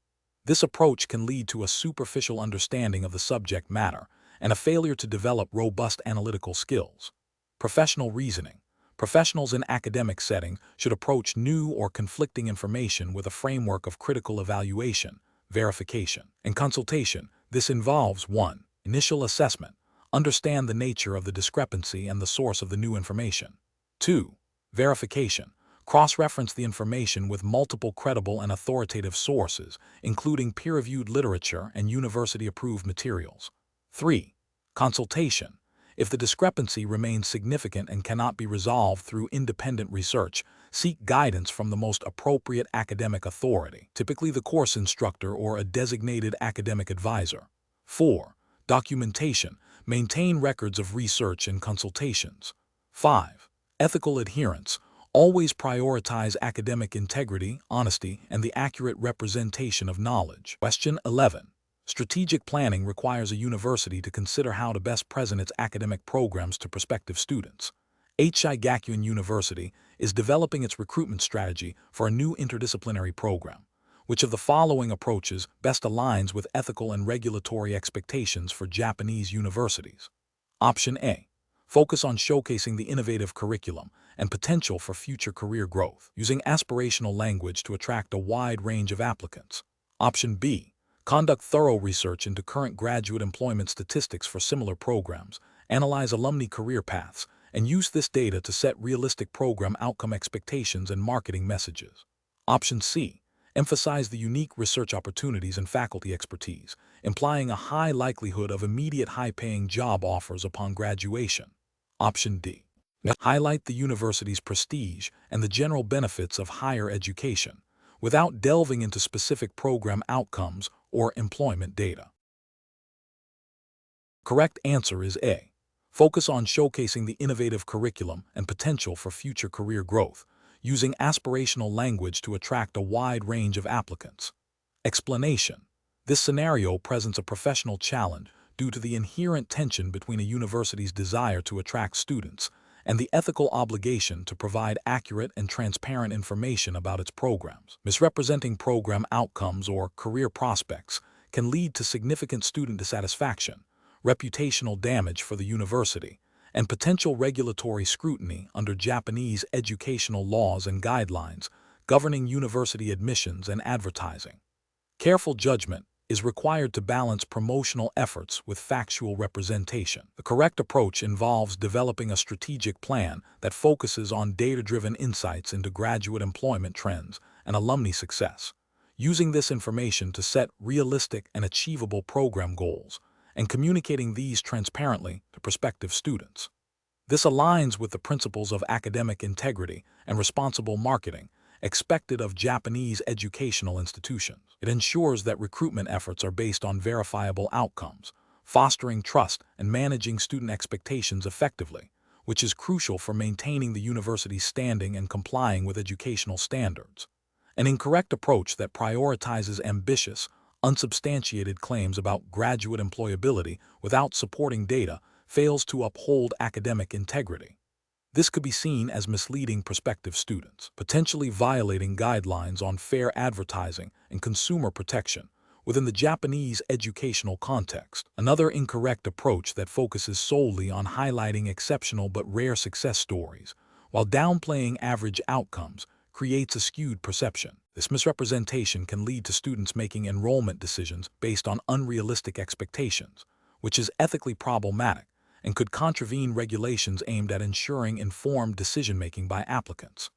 This approach can lead to a superficial understanding of the subject matter and a failure to develop robust analytical skills. Professional reasoning. Professionals in academic setting should approach new or conflicting information with a framework of critical evaluation, verification, and consultation. This involves 1. Initial assessment. Understand the nature of the discrepancy and the source of the new information. 2. Verification. Cross-reference the information with multiple credible and authoritative sources, including peer-reviewed literature and university-approved materials. 3. Consultation. If the discrepancy remains significant and cannot be resolved through independent research, seek guidance from the most appropriate academic authority, typically the course instructor or a designated academic advisor. 4. Documentation. Maintain records of research and consultations. 5. Ethical adherence. Always prioritize academic integrity, honesty, and the accurate representation of knowledge. Question 11. Strategic planning requires a university to consider how to best present its academic programs to prospective students. Aichi Gakuin University is developing its recruitment strategy for a new interdisciplinary program. Which of the following approaches best aligns with ethical and regulatory expectations for Japanese universities? Option A. Focus on showcasing the innovative curriculum and potential for future career growth, using aspirational language to attract a wide range of applicants. Option B. Conduct thorough research into current graduate employment statistics for similar programs, analyze alumni career paths, and use this data to set realistic program outcome expectations and marketing messages. Option C. Emphasize the unique research opportunities and faculty expertise, implying a high likelihood of immediate high-paying job offers upon graduation. Option D. Highlight the university's prestige and the general benefits of higher education, without delving into specific program outcomes or employment data. Correct answer is A. Focus on showcasing the innovative curriculum and potential for future career growth, using aspirational language to attract a wide range of applicants. Explanation. This scenario presents a professional challenge due to the inherent tension between a university's desire to attract students and the ethical obligation to provide accurate and transparent information about its programs. Misrepresenting program outcomes or career prospects can lead to significant student dissatisfaction, reputational damage for the university, and potential regulatory scrutiny under Japanese educational laws and guidelines governing university admissions and advertising. Careful judgment is required to balance promotional efforts with factual representation. The correct approach involves developing a strategic plan that focuses on data-driven insights into graduate employment trends and alumni success, using this information to set realistic and achievable program goals, and communicating these transparently to prospective students. This aligns with the principles of academic integrity and responsible marketing expected of Japanese educational institutions. It ensures that recruitment efforts are based on verifiable outcomes, fostering trust and managing student expectations effectively, which is crucial for maintaining the university's standing and complying with educational standards. An incorrect approach that prioritizes ambitious, unsubstantiated claims about graduate employability without supporting data fails to uphold academic integrity. This could be seen as misleading prospective students, potentially violating guidelines on fair advertising and consumer protection within the Japanese educational context. Another incorrect approach that focuses solely on highlighting exceptional but rare success stories, while downplaying average outcomes, creates a skewed perception. This misrepresentation can lead to students making enrollment decisions based on unrealistic expectations, which is ethically problematic and could contravene regulations aimed at ensuring informed decision-making by applicants.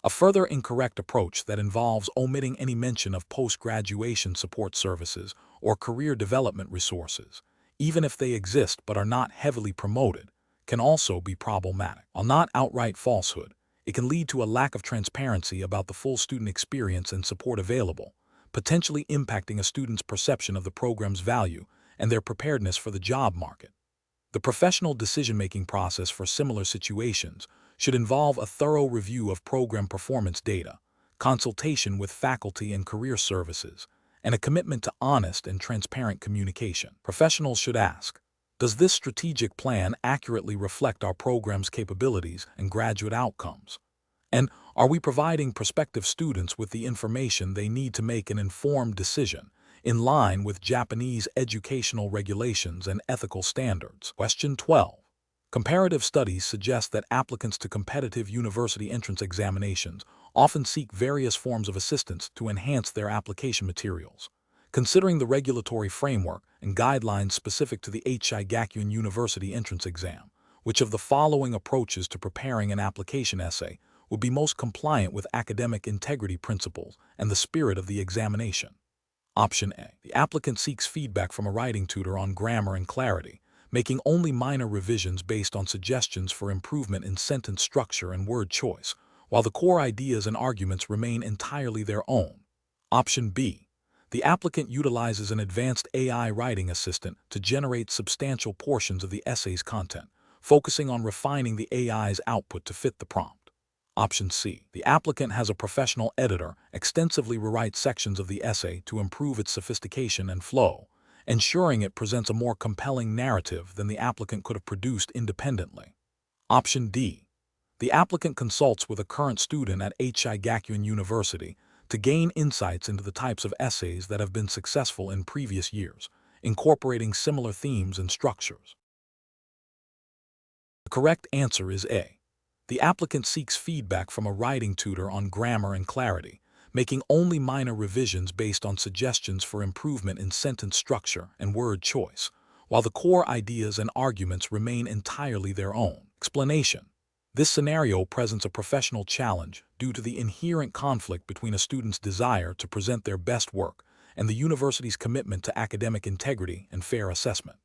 A further incorrect approach that involves omitting any mention of post-graduation support services or career development resources, even if they exist but are not heavily promoted, can also be problematic. While not outright falsehood, it can lead to a lack of transparency about the full student experience and support available, potentially impacting a student's perception of the program's value and their preparedness for the job market. The professional decision-making process for similar situations should involve a thorough review of program performance data, consultation with faculty and career services, and a commitment to honest and transparent communication. Professionals should ask, does this strategic plan accurately reflect our program's capabilities and graduate outcomes? And are we providing prospective students with the information they need to make an informed decision in line with Japanese educational regulations and ethical standards? Question 12. Comparative studies suggest that applicants to competitive university entrance examinations often seek various forms of assistance to enhance their application materials. Considering the regulatory framework and guidelines specific to the Aichi Gakuin University entrance exam, which of the following approaches to preparing an application essay would be most compliant with academic integrity principles and the spirit of the examination? Option A. The applicant seeks feedback from a writing tutor on grammar and clarity, making only minor revisions based on suggestions for improvement in sentence structure and word choice, while the core ideas and arguments remain entirely their own. Option B. The applicant utilizes an advanced AI writing assistant to generate substantial portions of the essay's content, focusing on refining the AI's output to fit the prompt. Option C. The applicant has a professional editor extensively rewrite sections of the essay to improve its sophistication and flow, ensuring it presents a more compelling narrative than the applicant could have produced independently. Option D. The applicant consults with a current student at Aichi Gakuin University to gain insights into the types of essays that have been successful in previous years, incorporating similar themes and structures. The correct answer is A. The applicant seeks feedback from a writing tutor on grammar and clarity, making only minor revisions based on suggestions for improvement in sentence structure and word choice, while the core ideas and arguments remain entirely their own. Explanation. This scenario presents a professional challenge due to the inherent conflict between a student's desire to present their best work and the university's commitment to academic integrity and fair assessment.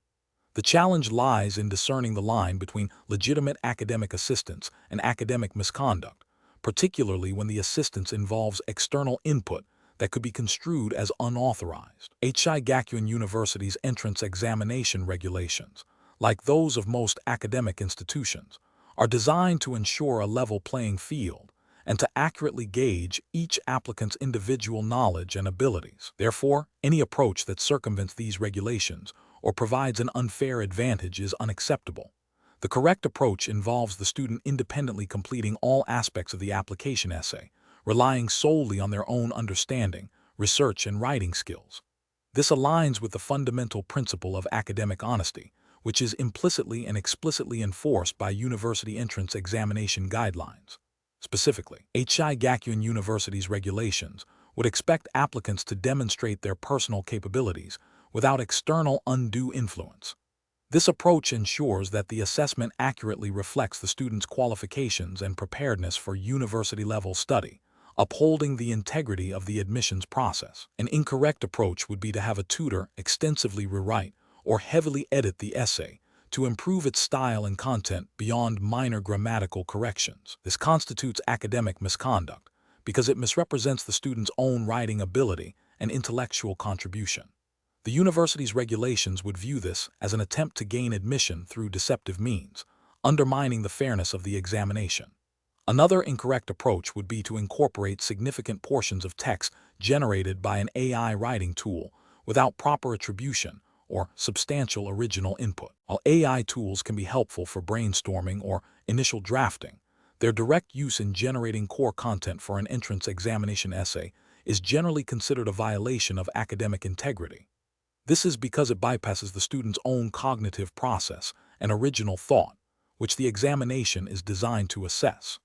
The challenge lies in discerning the line between legitimate academic assistance and academic misconduct, particularly when the assistance involves external input that could be construed as unauthorized. Aichi Gakuin University's entrance examination regulations, like those of most academic institutions, are designed to ensure a level playing field and to accurately gauge each applicant's individual knowledge and abilities. Therefore, any approach that circumvents these regulations or provides an unfair advantage is unacceptable. The correct approach involves the student independently completing all aspects of the application essay, relying solely on their own understanding, research, and writing skills. This aligns with the fundamental principle of academic honesty, which is implicitly and explicitly enforced by university entrance examination guidelines. Specifically, Aichi Gakuin University's regulations would expect applicants to demonstrate their personal capabilities without external undue influence. This approach ensures that the assessment accurately reflects the student's qualifications and preparedness for university-level study, upholding the integrity of the admissions process. An incorrect approach would be to have a tutor extensively rewrite or heavily edit the essay to improve its style and content beyond minor grammatical corrections. This constitutes academic misconduct because it misrepresents the student's own writing ability and intellectual contribution. The university's regulations would view this as an attempt to gain admission through deceptive means, undermining the fairness of the examination. Another incorrect approach would be to incorporate significant portions of text generated by an AI writing tool without proper attribution or substantial original input. While AI tools can be helpful for brainstorming or initial drafting, their direct use in generating core content for an entrance examination essay is generally considered a violation of academic integrity. This is because it bypasses the student's own cognitive process and original thought, which the examination is designed to assess.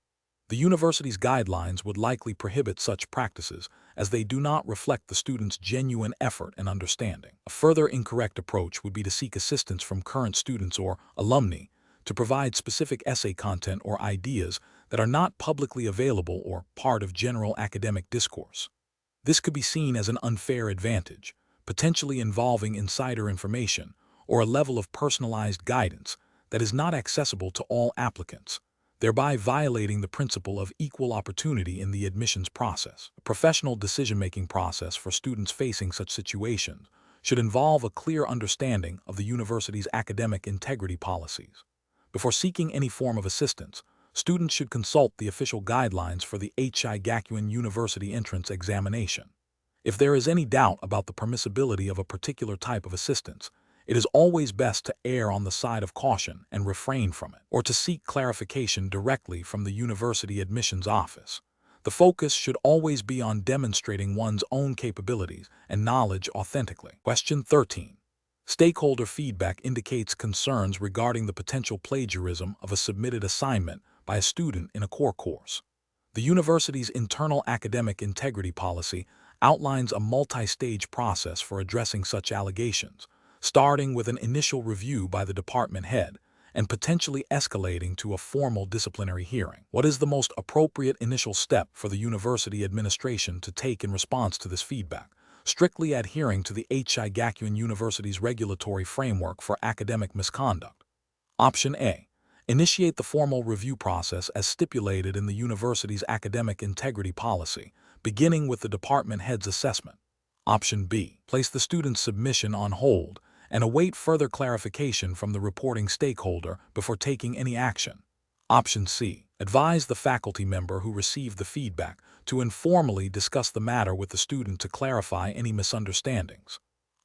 The university's guidelines would likely prohibit such practices as they do not reflect the student's genuine effort and understanding. A further incorrect approach would be to seek assistance from current students or alumni to provide specific essay content or ideas that are not publicly available or part of general academic discourse. This could be seen as an unfair advantage, potentially involving insider information or a level of personalized guidance that is not accessible to all applicants, thereby violating the principle of equal opportunity in the admissions process. A professional decision-making process for students facing such situations should involve a clear understanding of the university's academic integrity policies. Before seeking any form of assistance, students should consult the official guidelines for the Aichi Gakuin University entrance examination. If there is any doubt about the permissibility of a particular type of assistance, it is always best to err on the side of caution and refrain from it, or to seek clarification directly from the university admissions office. The focus should always be on demonstrating one's own capabilities and knowledge authentically. Question 13. Stakeholder feedback indicates concerns regarding the potential plagiarism of a submitted assignment by a student in a core course. The university's internal academic integrity policy outlines a multi-stage process for addressing such allegations, starting with an initial review by the department head and potentially escalating to a formal disciplinary hearing. What is the most appropriate initial step for the university administration to take in response to this feedback, strictly adhering to the Aichi Gakuin University's regulatory framework for academic misconduct? Option A. Initiate the formal review process as stipulated in the university's academic integrity policy, beginning with the department head's assessment. Option B. Place the student's submission on hold and await further clarification from the reporting stakeholder before taking any action. Option C. Advise the faculty member who received the feedback to informally discuss the matter with the student to clarify any misunderstandings.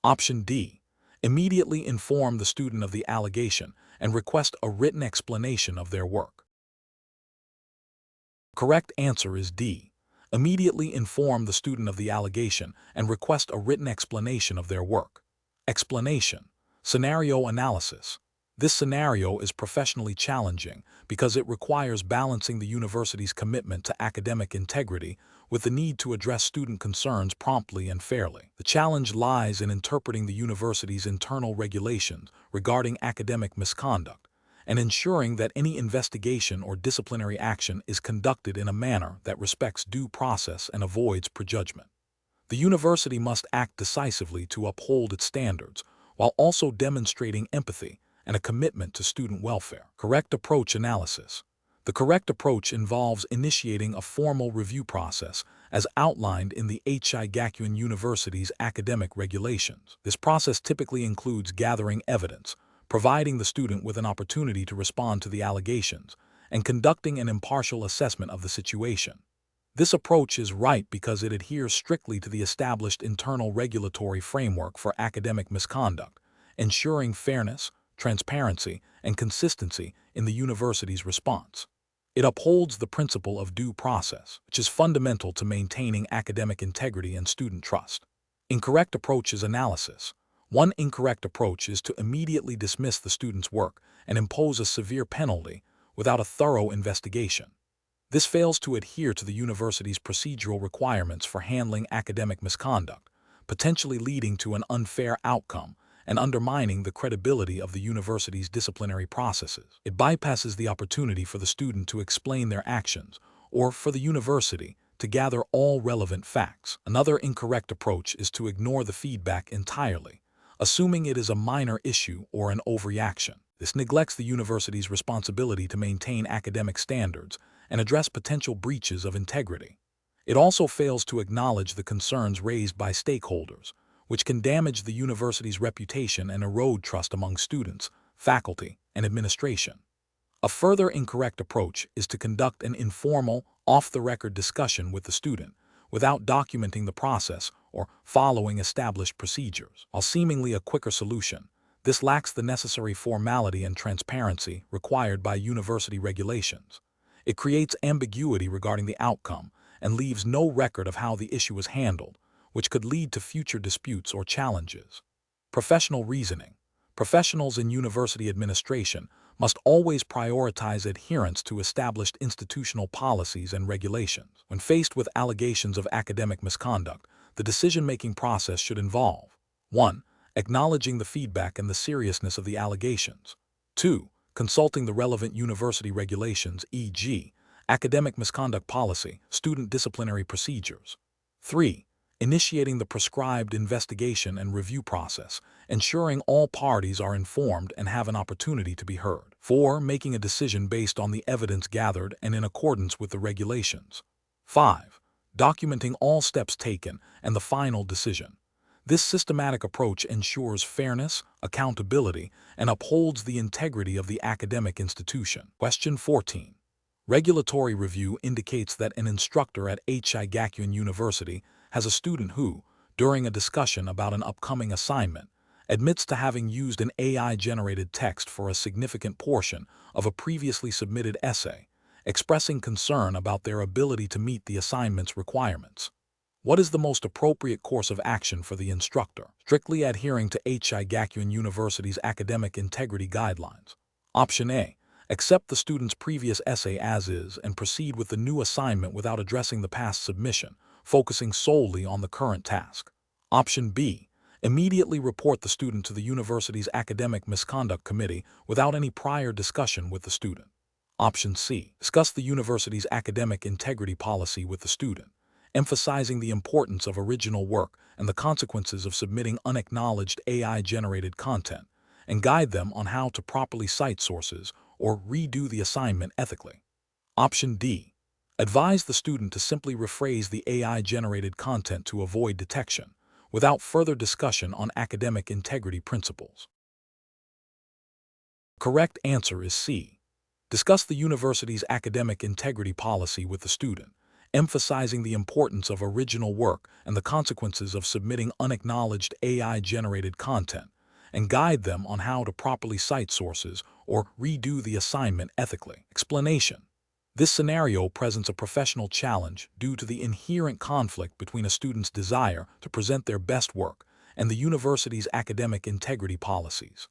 Option D. Immediately inform the student of the allegation and request a written explanation of their work. Correct answer is D. Immediately inform the student of the allegation and request a written explanation of their work. Explanation. Scenario analysis. This scenario is professionally challenging because it requires balancing the university's commitment to academic integrity with the need to address student concerns promptly and fairly. The challenge lies in interpreting the university's internal regulations regarding academic misconduct and ensuring that any investigation or disciplinary action is conducted in a manner that respects due process and avoids prejudgment. The university must act decisively to uphold its standards while also demonstrating empathy and a commitment to student welfare. Correct approach analysis. The correct approach involves initiating a formal review process as outlined in the Aichi Gakuin University's academic regulations. This process typically includes gathering evidence, providing the student with an opportunity to respond to the allegations, and conducting an impartial assessment of the situation. This approach is right because it adheres strictly to the established internal regulatory framework for academic misconduct, ensuring fairness, transparency, and consistency in the university's response. It upholds the principle of due process, which is fundamental to maintaining academic integrity and student trust. Incorrect approach is analysis. One incorrect approach is to immediately dismiss the student's work and impose a severe penalty without a thorough investigation. This fails to adhere to the university's procedural requirements for handling academic misconduct, potentially leading to an unfair outcome and undermining the credibility of the university's disciplinary processes. It bypasses the opportunity for the student to explain their actions or for the university to gather all relevant facts. Another incorrect approach is to ignore the feedback entirely, assuming it is a minor issue or an overreaction. This neglects the university's responsibility to maintain academic standards and address potential breaches of integrity. It also fails to acknowledge the concerns raised by stakeholders, which can damage the university's reputation and erode trust among students, faculty, and administration. A further incorrect approach is to conduct an informal, off-the-record discussion with the student without documenting the process or following established procedures. While seemingly a quicker solution, this lacks the necessary formality and transparency required by university regulations. It creates ambiguity regarding the outcome and leaves no record of how the issue was handled, which could lead to future disputes or challenges. Professional reasoning. Professionals in university administration must always prioritize adherence to established institutional policies and regulations. When faced with allegations of academic misconduct, the decision-making process should involve 1. Acknowledging the feedback and the seriousness of the allegations. 2. Consulting the relevant university regulations, e.g., academic misconduct policy, student disciplinary procedures. 3. Initiating the prescribed investigation and review process, ensuring all parties are informed and have an opportunity to be heard. 4. Making a decision based on the evidence gathered and in accordance with the regulations. 5. Documenting all steps taken and the final decision. This systematic approach ensures fairness, accountability, and upholds the integrity of the academic institution. Question 14. Regulatory review indicates that an instructor at Aichi Gakuin University has a student who, during a discussion about an upcoming assignment, admits to having used an AI-generated text for a significant portion of a previously submitted essay, expressing concern about their ability to meet the assignment's requirements. What is the most appropriate course of action for the instructor? Strictly adhering to Aichi Gakuin University's academic integrity guidelines. Option A. Accept the student's previous essay as is and proceed with the new assignment without addressing the past submission, focusing solely on the current task. Option B. Immediately report the student to the university's academic misconduct committee without any prior discussion with the student. Option C. Discuss the university's academic integrity policy with the student, emphasizing the importance of original work and the consequences of submitting unacknowledged AI-generated content, and guide them on how to properly cite sources or redo the assignment ethically. Option D. Advise the student to simply rephrase the AI-generated content to avoid detection, without further discussion on academic integrity principles. Correct answer is C. Discuss the university's academic integrity policy with the student, emphasizing the importance of original work and the consequences of submitting unacknowledged AI-generated content, and guide them on how to properly cite sources or redo the assignment ethically. Explanation. This scenario presents a professional challenge due to the inherent conflict between a student's desire to present their best work and the university's academic integrity policies.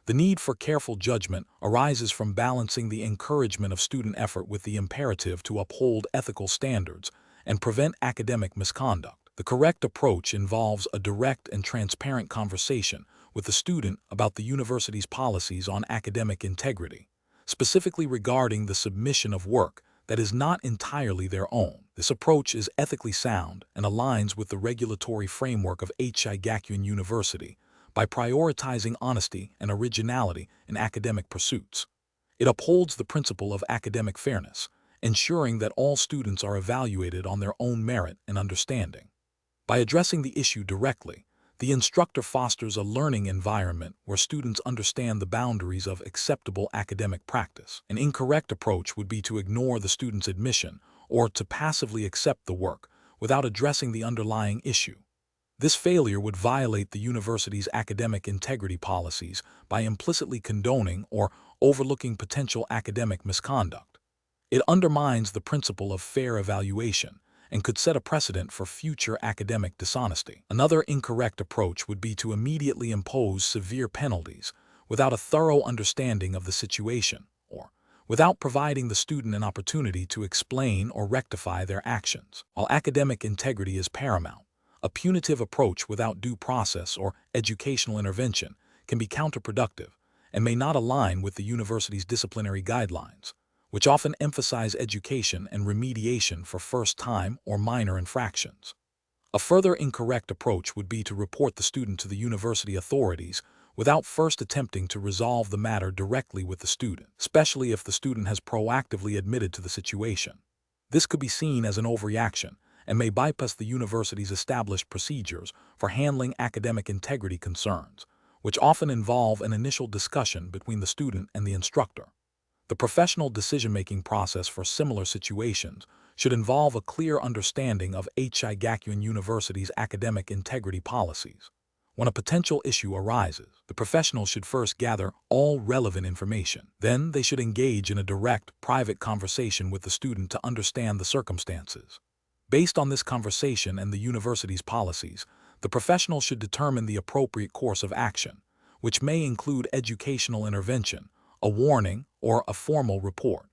The need for careful judgment arises from balancing the encouragement of student effort with the imperative to uphold ethical standards and prevent academic misconduct. The correct approach involves a direct and transparent conversation with the student about the university's policies on academic integrity, specifically regarding the submission of work that is not entirely their own. This approach is ethically sound and aligns with the regulatory framework of Aichi Gakuin University by prioritizing honesty and originality in academic pursuits. It upholds the principle of academic fairness, ensuring that all students are evaluated on their own merit and understanding. By addressing the issue directly, the instructor fosters a learning environment where students understand the boundaries of acceptable academic practice. An incorrect approach would be to ignore the student's admission or to passively accept the work without addressing the underlying issue. This failure would violate the university's academic integrity policies by implicitly condoning or overlooking potential academic misconduct. It undermines the principle of fair evaluation and could set a precedent for future academic dishonesty. Another incorrect approach would be to immediately impose severe penalties without a thorough understanding of the situation or without providing the student an opportunity to explain or rectify their actions. While academic integrity is paramount, a punitive approach without due process or educational intervention can be counterproductive and may not align with the university's disciplinary guidelines, which often emphasize education and remediation for first-time or minor infractions. A further incorrect approach would be to report the student to the university authorities without first attempting to resolve the matter directly with the student, especially if the student has proactively admitted to the situation. This could be seen as an overreaction and may bypass the university's established procedures for handling academic integrity concerns, which often involve an initial discussion between the student and the instructor. The professional decision-making process for similar situations should involve a clear understanding of Aichi Gakuin University's academic integrity policies. When a potential issue arises, the professional should first gather all relevant information. Then they should engage in a direct, private conversation with the student to understand the circumstances. Based on this conversation and the university's policies, the professional should determine the appropriate course of action, which may include educational intervention, a warning, or a formal report,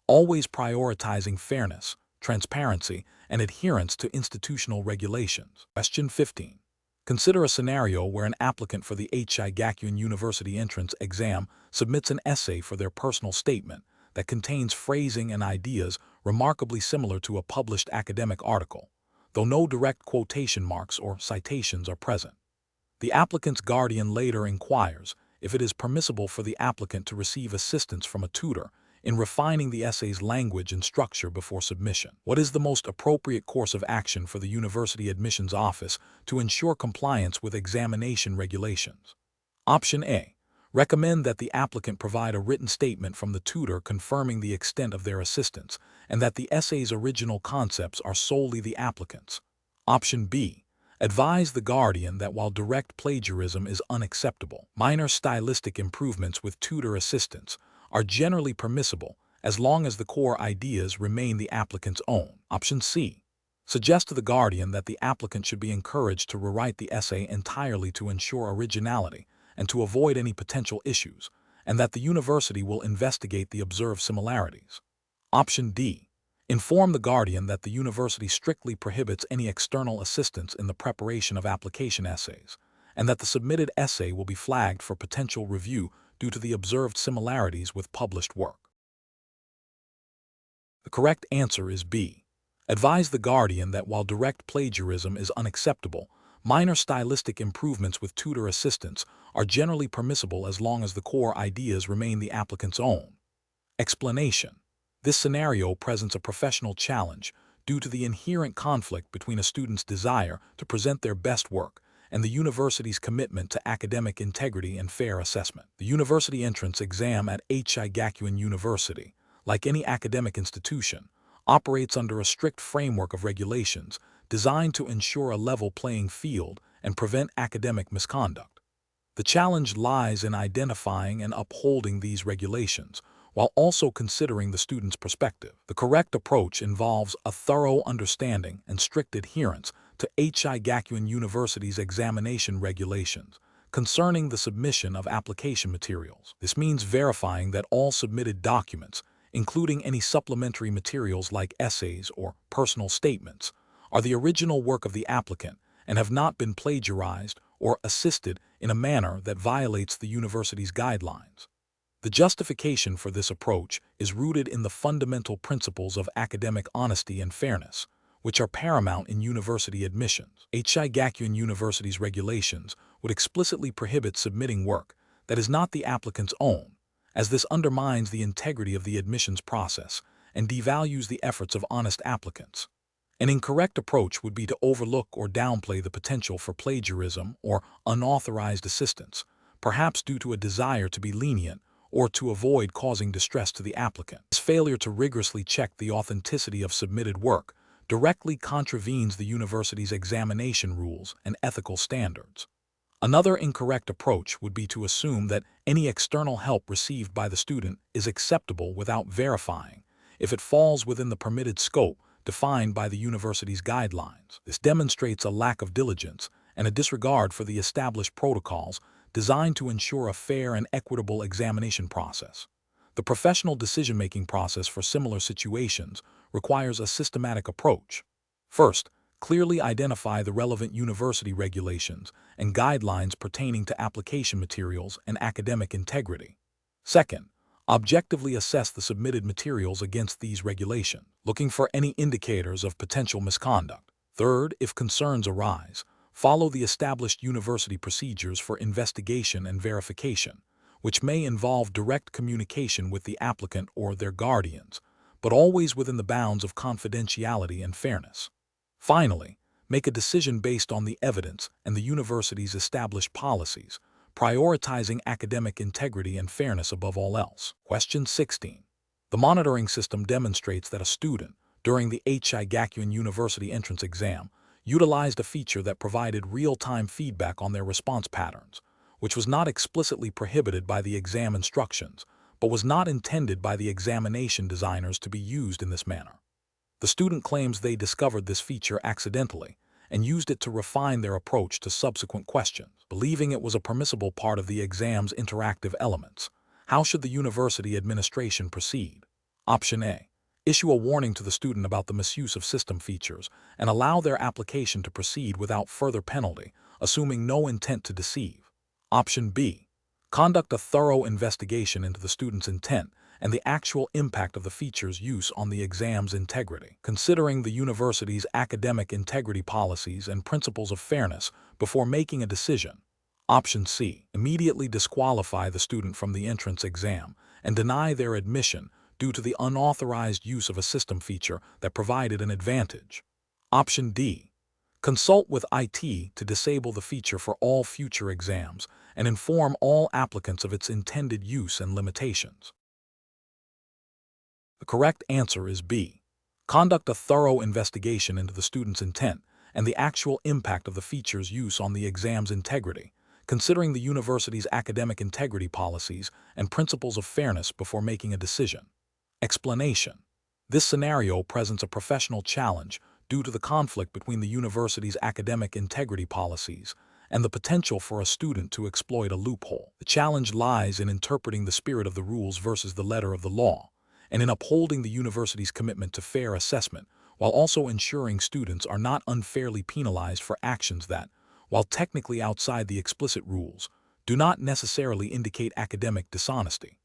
always prioritizing fairness, transparency, and adherence to institutional regulations. Question 15. Consider a scenario where an applicant for the Aichi Gakuin University entrance exam submits an essay for their personal statement that contains phrasing and ideas remarkably similar to a published academic article, though no direct quotation marks or citations are present. The applicant's guardian later inquires if it is permissible for the applicant to receive assistance from a tutor in refining the essay's language and structure before submission. What is the most appropriate course of action for the University Admissions Office to ensure compliance with examination regulations? Option A. Recommend that the applicant provide a written statement from the tutor confirming the extent of their assistance and that the essay's original concepts are solely the applicant's. Option B. Advise the guardian that while direct plagiarism is unacceptable, minor stylistic improvements with tutor assistance are generally permissible as long as the core ideas remain the applicant's own. Option C. Suggest to the guardian that the applicant should be encouraged to rewrite the essay entirely to ensure originality and to avoid any potential issues, and that the university will investigate the observed similarities. Option D. Inform the guardian that the university strictly prohibits any external assistance in the preparation of application essays, and that the submitted essay will be flagged for potential review due to the observed similarities with published work. The correct answer is B. Advise the guardian that while direct plagiarism is unacceptable, minor stylistic improvements with tutor assistance are generally permissible as long as the core ideas remain the applicant's own. Explanation. This scenario presents a professional challenge due to the inherent conflict between a student's desire to present their best work and the university's commitment to academic integrity and fair assessment. The university entrance exam at Aichi Gakuin University, like any academic institution, operates under a strict framework of regulations designed to ensure a level playing field and prevent academic misconduct. The challenge lies in identifying and upholding these regulations, while also considering the student's perspective. The correct approach involves a thorough understanding and strict adherence to Aichi Gakuin University's examination regulations concerning the submission of application materials. This means verifying that all submitted documents, including any supplementary materials like essays or personal statements, are the original work of the applicant and have not been plagiarized or assisted in a manner that violates the university's guidelines. The justification for this approach is rooted in the fundamental principles of academic honesty and fairness, which are paramount in university admissions. Aichi Gakuin University's regulations would explicitly prohibit submitting work that is not the applicant's own, as this undermines the integrity of the admissions process and devalues the efforts of honest applicants. An incorrect approach would be to overlook or downplay the potential for plagiarism or unauthorized assistance, perhaps due to a desire to be lenient or to avoid causing distress to the applicant. This failure to rigorously check the authenticity of submitted work directly contravenes the university's examination rules and ethical standards. Another incorrect approach would be to assume that any external help received by the student is acceptable without verifying if it falls within the permitted scope defined by the university's guidelines. This demonstrates a lack of diligence and a disregard for the established protocols designed to ensure a fair and equitable examination process. The professional decision-making process for similar situations requires a systematic approach. First, clearly identify the relevant university regulations and guidelines pertaining to application materials and academic integrity. Second, objectively assess the submitted materials against these regulations, looking for any indicators of potential misconduct. Third, if concerns arise, follow the established university procedures for investigation and verification, which may involve direct communication with the applicant or their guardians, but always within the bounds of confidentiality and fairness. Finally, make a decision based on the evidence and the university's established policies, prioritizing academic integrity and fairness above all else. Question 16. The monitoring system demonstrates that a student, during the Aichi Gakuin University entrance exam, utilized a feature that provided real-time feedback on their response patterns, which was not explicitly prohibited by the exam instructions, but was not intended by the examination designers to be used in this manner. The student claims they discovered this feature accidentally and used it to refine their approach to subsequent questions, believing it was a permissible part of the exam's interactive elements. How should the university administration proceed? Option A. Issue a warning to the student about the misuse of system features and allow their application to proceed without further penalty, assuming no intent to deceive. Option B. Conduct a thorough investigation into the student's intent and the actual impact of the feature's use on the exam's integrity, considering the university's academic integrity policies and principles of fairness before making a decision. Option C. Immediately disqualify the student from the entrance exam and deny their admission due to the unauthorized use of a system feature that provided an advantage. Option D. Consult with IT to disable the feature for all future exams and inform all applicants of its intended use and limitations. The correct answer is B. Conduct a thorough investigation into the student's intent and the actual impact of the feature's use on the exam's integrity, considering the university's academic integrity policies and principles of fairness before making a decision. Explanation. This scenario presents a professional challenge due to the conflict between the university's academic integrity policies and the potential for a student to exploit a loophole. The challenge lies in interpreting the spirit of the rules versus the letter of the law, and in upholding the university's commitment to fair assessment, while also ensuring students are not unfairly penalized for actions that, while technically outside the explicit rules, do not necessarily indicate academic dishonesty.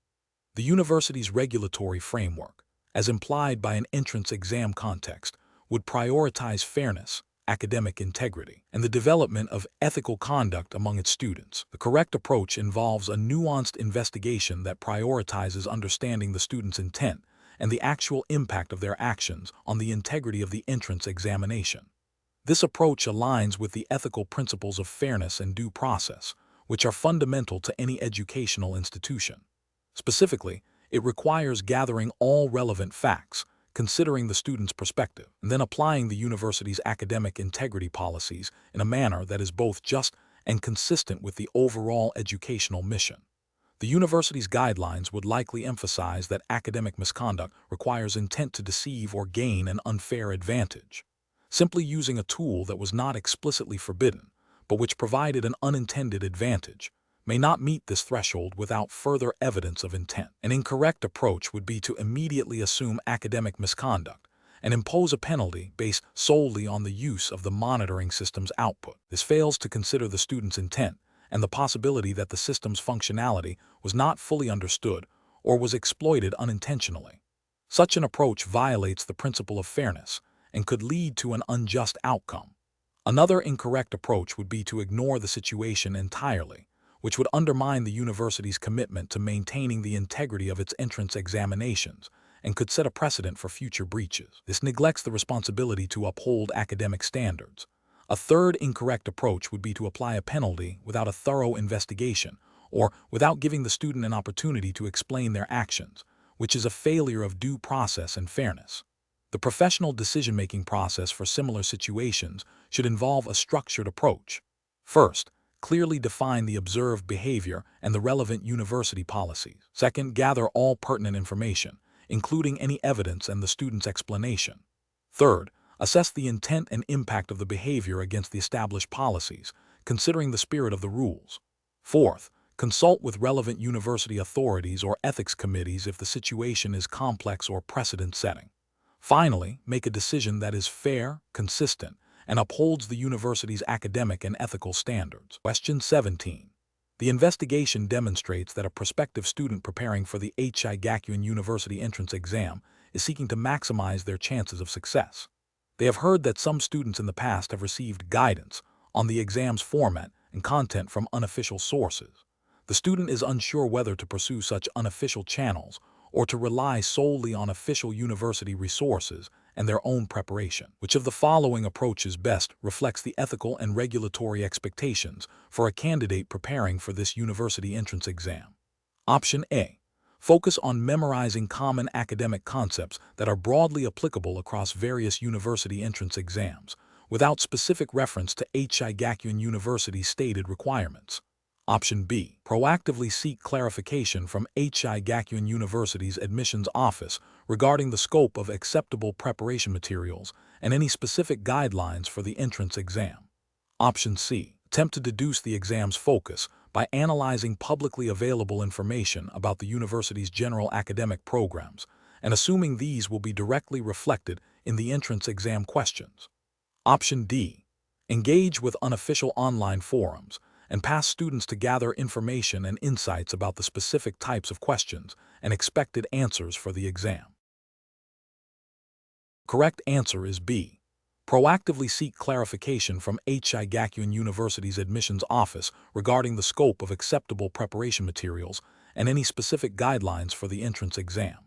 The university's regulatory framework, as implied by an entrance exam context, would prioritize fairness, academic integrity, and the development of ethical conduct among its students. The correct approach involves a nuanced investigation that prioritizes understanding the student's intent and the actual impact of their actions on the integrity of the entrance examination. This approach aligns with the ethical principles of fairness and due process, which are fundamental to any educational institution. Specifically, it requires gathering all relevant facts, considering the student's perspective, and then applying the university's academic integrity policies in a manner that is both just and consistent with the overall educational mission. The university's guidelines would likely emphasize that academic misconduct requires intent to deceive or gain an unfair advantage. Simply using a tool that was not explicitly forbidden, but which provided an unintended advantage, may not meet this threshold without further evidence of intent. An incorrect approach would be to immediately assume academic misconduct and impose a penalty based solely on the use of the monitoring system's output. This fails to consider the student's intent and the possibility that the system's functionality was not fully understood or was exploited unintentionally. Such an approach violates the principle of fairness and could lead to an unjust outcome. Another incorrect approach would be to ignore the situation entirely, which would undermine the university's commitment to maintaining the integrity of its entrance examinations and could set a precedent for future breaches. This neglects the responsibility to uphold academic standards. A third incorrect approach would be to apply a penalty without a thorough investigation or without giving the student an opportunity to explain their actions, which is a failure of due process and fairness. The professional decision-making process for similar situations should involve a structured approach. First, clearly define the observed behavior and the relevant university policies. Second, gather all pertinent information, including any evidence and the student's explanation. Third, assess the intent and impact of the behavior against the established policies, considering the spirit of the rules. Fourth, consult with relevant university authorities or ethics committees if the situation is complex or precedent-setting. Finally, make a decision that is fair, consistent, and upholds the university's academic and ethical standards. Question 17. The investigation demonstrates that a prospective student preparing for the Aichi Gakuin University entrance exam is seeking to maximize their chances of success. They have heard that some students in the past have received guidance on the exam's format and content from unofficial sources. The student is unsure whether to pursue such unofficial channels or to rely solely on official university resources and their own preparation. Which of the following approaches best reflects the ethical and regulatory expectations for a candidate preparing for this university entrance exam? Option A. Focus on memorizing common academic concepts that are broadly applicable across various university entrance exams, without specific reference to Aichi Gakuin University's stated requirements. Option B. Proactively seek clarification from Aichi Gakuin University's admissions office regarding the scope of acceptable preparation materials and any specific guidelines for the entrance exam. Option C. Attempt to deduce the exam's focus by analyzing publicly available information about the university's general academic programs and assuming these will be directly reflected in the entrance exam questions. Option D. Engage with unofficial online forums and past students to gather information and insights about the specific types of questions and expected answers for the exam. Correct answer is B. Proactively seek clarification from Aichi Gakuin University's admissions office regarding the scope of acceptable preparation materials and any specific guidelines for the entrance exam.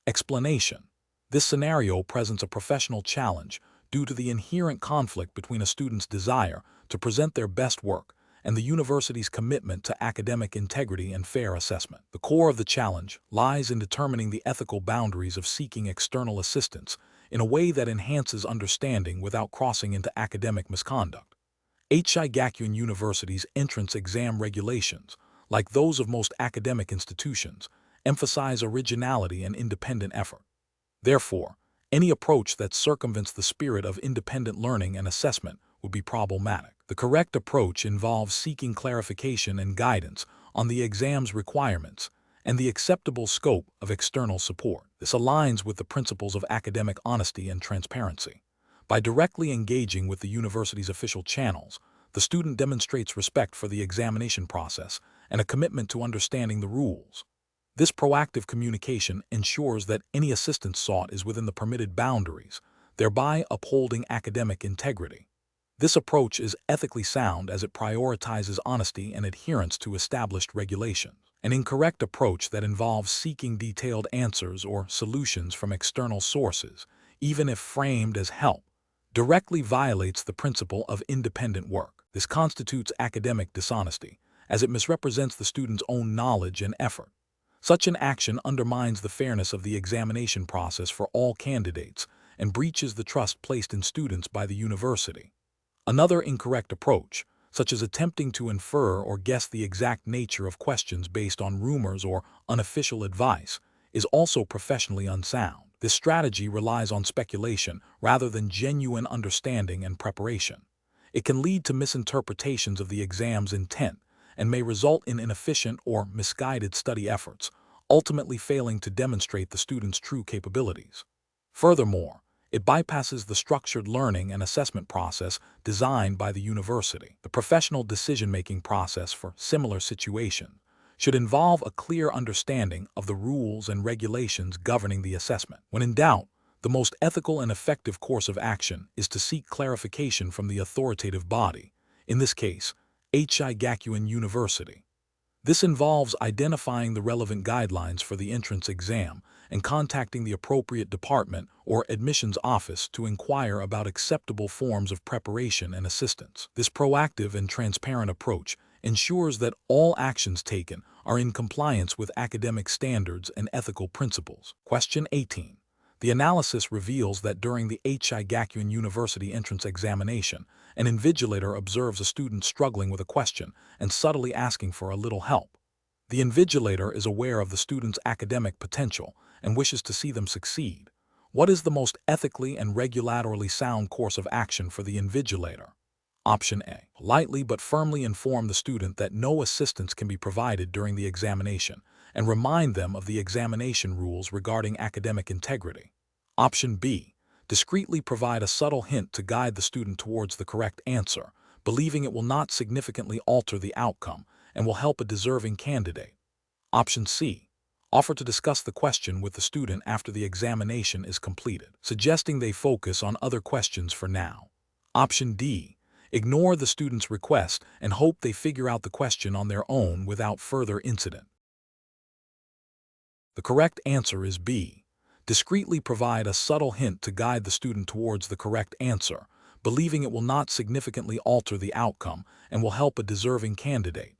Explanation. This scenario presents a professional challenge due to the inherent conflict between a student's desire to present their best work and the university's commitment to academic integrity and fair assessment. The core of the challenge lies in determining the ethical boundaries of seeking external assistance in a way that enhances understanding without crossing into academic misconduct. Aichi Gakuin University's entrance exam regulations, like those of most academic institutions, emphasize originality and independent effort. Therefore, any approach that circumvents the spirit of independent learning and assessment would be problematic. The correct approach involves seeking clarification and guidance on the exam's requirements and the acceptable scope of external support. This aligns with the principles of academic honesty and transparency. By directly engaging with the university's official channels, the student demonstrates respect for the examination process and a commitment to understanding the rules. This proactive communication ensures that any assistance sought is within the permitted boundaries, thereby upholding academic integrity. This approach is ethically sound as it prioritizes honesty and adherence to established regulations. An incorrect approach that involves seeking detailed answers or solutions from external sources, even if framed as help, directly violates the principle of independent work. This constitutes academic dishonesty, as it misrepresents the student's own knowledge and effort. Such an action undermines the fairness of the examination process for all candidates and breaches the trust placed in students by the university. Another incorrect approach, such as attempting to infer or guess the exact nature of questions based on rumors or unofficial advice, is also professionally unsound. This strategy relies on speculation rather than genuine understanding and preparation. It can lead to misinterpretations of the exam's intent and may result in inefficient or misguided study efforts, ultimately failing to demonstrate the student's true capabilities. Furthermore, it bypasses the structured learning and assessment process designed by the university. The professional decision-making process for similar situations should involve a clear understanding of the rules and regulations governing the assessment. When in doubt, the most ethical and effective course of action is to seek clarification from the authoritative body, in this case, Aichi Gakuin University. This involves identifying the relevant guidelines for the entrance exam and contacting the appropriate department or admissions office to inquire about acceptable forms of preparation and assistance. This proactive and transparent approach ensures that all actions taken are in compliance with academic standards and ethical principles. Question 18. The analysis reveals that during the Aichi Gakuin University entrance examination, an invigilator observes a student struggling with a question and subtly asking for a little help. The invigilator is aware of the student's academic potential and wishes to see them succeed. What is the most ethically and regulatorily sound course of action for the invigilator? Option A. Politely but firmly inform the student that no assistance can be provided during the examination and remind them of the examination rules regarding academic integrity. Option B. Discreetly provide a subtle hint to guide the student towards the correct answer, believing it will not significantly alter the outcome and will help a deserving candidate. Option C. Offer to discuss the question with the student after the examination is completed, suggesting they focus on other questions for now. Option D. Ignore the student's request and hope they figure out the question on their own without further incident. The correct answer is B. Discreetly provide a subtle hint to guide the student towards the correct answer, believing it will not significantly alter the outcome and will help a deserving candidate.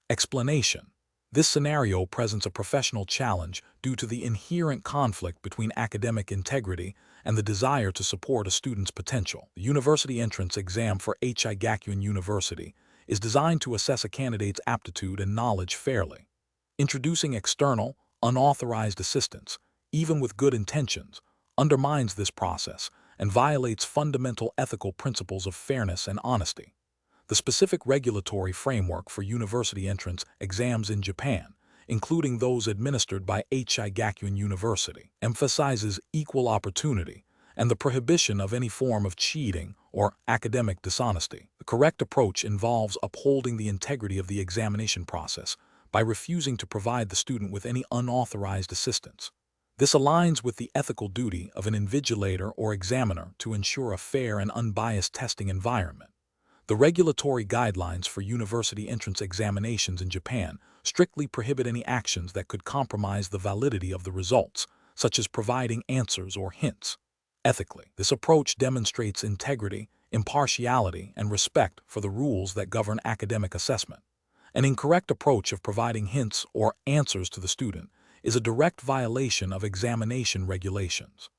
Explanation. This scenario presents a professional challenge due to the inherent conflict between academic integrity and the desire to support a student's potential. The university entrance exam for Aichi Gakuin University is designed to assess a candidate's aptitude and knowledge fairly. Introducing external, unauthorized assistance, even with good intentions, undermines this process and violates fundamental ethical principles of fairness and honesty. The specific regulatory framework for university entrance exams in Japan, including those administered by Aichi Gakuin University, emphasizes equal opportunity and the prohibition of any form of cheating or academic dishonesty. The correct approach involves upholding the integrity of the examination process by refusing to provide the student with any unauthorized assistance. This aligns with the ethical duty of an invigilator or examiner to ensure a fair and unbiased testing environment. The regulatory guidelines for university entrance examinations in Japan strictly prohibit any actions that could compromise the validity of the results, such as providing answers or hints. Ethically, this approach demonstrates integrity, impartiality, and respect for the rules that govern academic assessment. An incorrect approach of providing hints or answers to the student is a direct violation of examination regulations.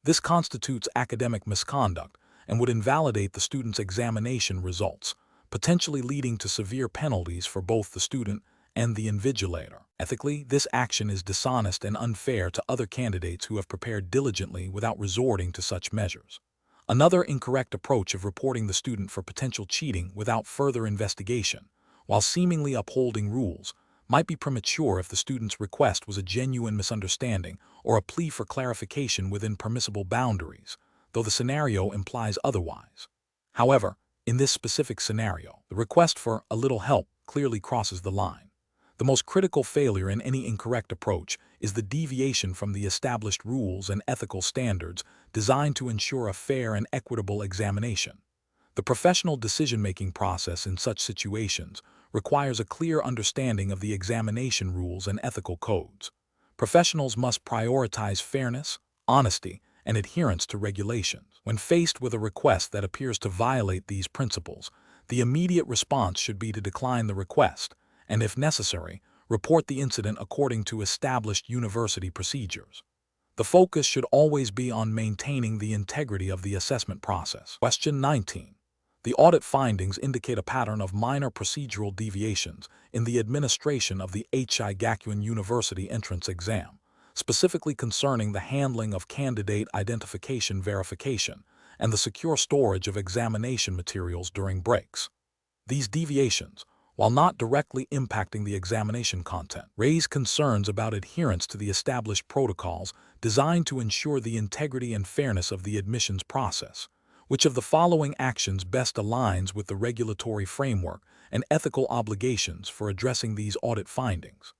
This constitutes academic misconduct and would invalidate the student's examination results, potentially leading to severe penalties for both the student and the invigilator. Ethically, this action is dishonest and unfair to other candidates who have prepared diligently without resorting to such measures. Another incorrect approach of reporting the student for potential cheating without further investigation, while seemingly upholding rules, might be premature if the student's request was a genuine misunderstanding or a plea for clarification within permissible boundaries, though the scenario implies otherwise. However, in this specific scenario, the request for a little help clearly crosses the line. The most critical failure in any incorrect approach is the deviation from the established rules and ethical standards designed to ensure a fair and equitable examination. The professional decision-making process in such situations requires a clear understanding of the examination rules and ethical codes. Professionals must prioritize fairness, honesty, and adherence to regulations. When faced with a request that appears to violate these principles, the immediate response should be to decline the request, and if necessary, report the incident according to established university procedures. The focus should always be on maintaining the integrity of the assessment process. Question 19. The audit findings indicate a pattern of minor procedural deviations in the administration of the Aichi Gakuin University entrance exam, specifically concerning the handling of candidate identification verification and the secure storage of examination materials during breaks. These deviations, while not directly impacting the examination content, raise concerns about adherence to the established protocols designed to ensure the integrity and fairness of the admissions process. Which of the following actions best aligns with the regulatory framework and ethical obligations for addressing these audit findings?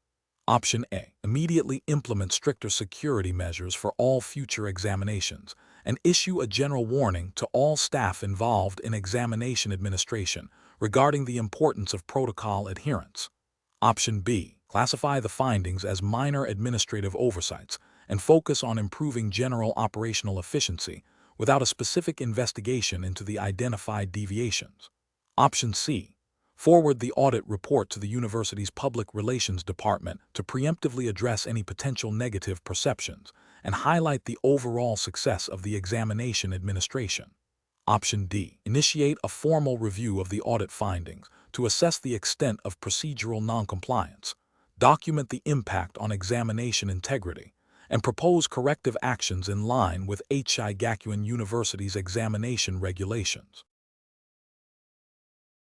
Option A. Immediately implement stricter security measures for all future examinations and issue a general warning to all staff involved in examination administration regarding the importance of protocol adherence. Option B. Classify the findings as minor administrative oversights and focus on improving general operational efficiency without a specific investigation into the identified deviations. Option C. Forward the audit report to the university's Public Relations Department to preemptively address any potential negative perceptions and highlight the overall success of the examination administration. Option D. Initiate a formal review of the audit findings to assess the extent of procedural noncompliance, document the impact on examination integrity, and propose corrective actions in line with Aichi Gakuin University's examination regulations.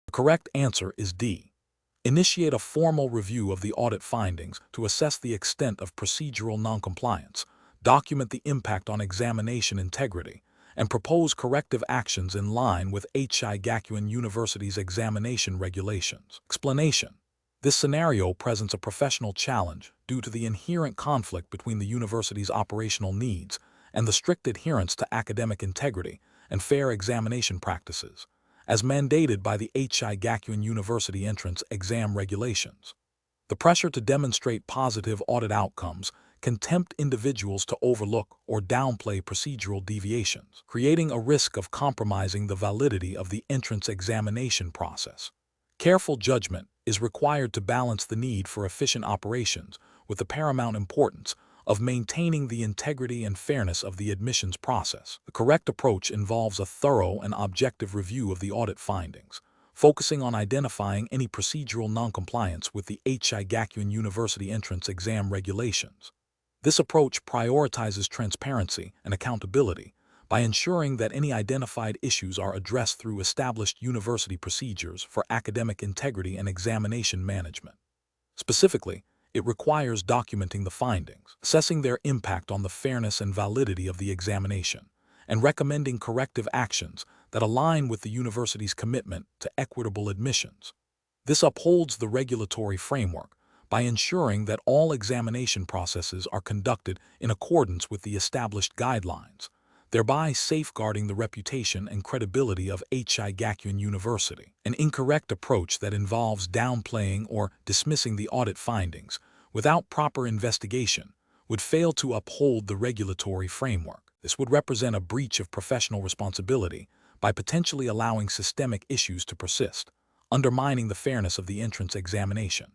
The correct answer is D. Initiate a formal review of the audit findings to assess the extent of procedural noncompliance, document the impact on examination integrity, and propose corrective actions in line with Aichi Gakuin University's examination regulations. Explanation. This scenario presents a professional challenge due to the inherent conflict between the university's operational needs and the strict adherence to academic integrity and fair examination practices, as mandated by the Aichi Gakuin University entrance exam regulations. The pressure to demonstrate positive audit outcomes can tempt individuals to overlook or downplay procedural deviations, creating a risk of compromising the validity of the entrance examination process. Careful judgment is required to balance the need for efficient operations with the paramount importance of maintaining the integrity and fairness of the admissions process. The correct approach involves a thorough and objective review of the audit findings, focusing on identifying any procedural noncompliance with the Aichi Gakuin University entrance exam regulations. This approach prioritizes transparency and accountability by ensuring that any identified issues are addressed through established university procedures for academic integrity and examination management. Specifically, it requires documenting the findings, assessing their impact on the fairness and validity of the examination, and recommending corrective actions that align with the university's commitment to equitable admissions. This upholds the regulatory framework by ensuring that all examination processes are conducted in accordance with the established guidelines, thereby safeguarding the reputation and credibility of Aichi Gakuin University. An incorrect approach that involves downplaying or dismissing the audit findings without proper investigation would fail to uphold the regulatory framework. This would represent a breach of professional responsibility by potentially allowing systemic issues to persist, undermining the fairness of the entrance examination.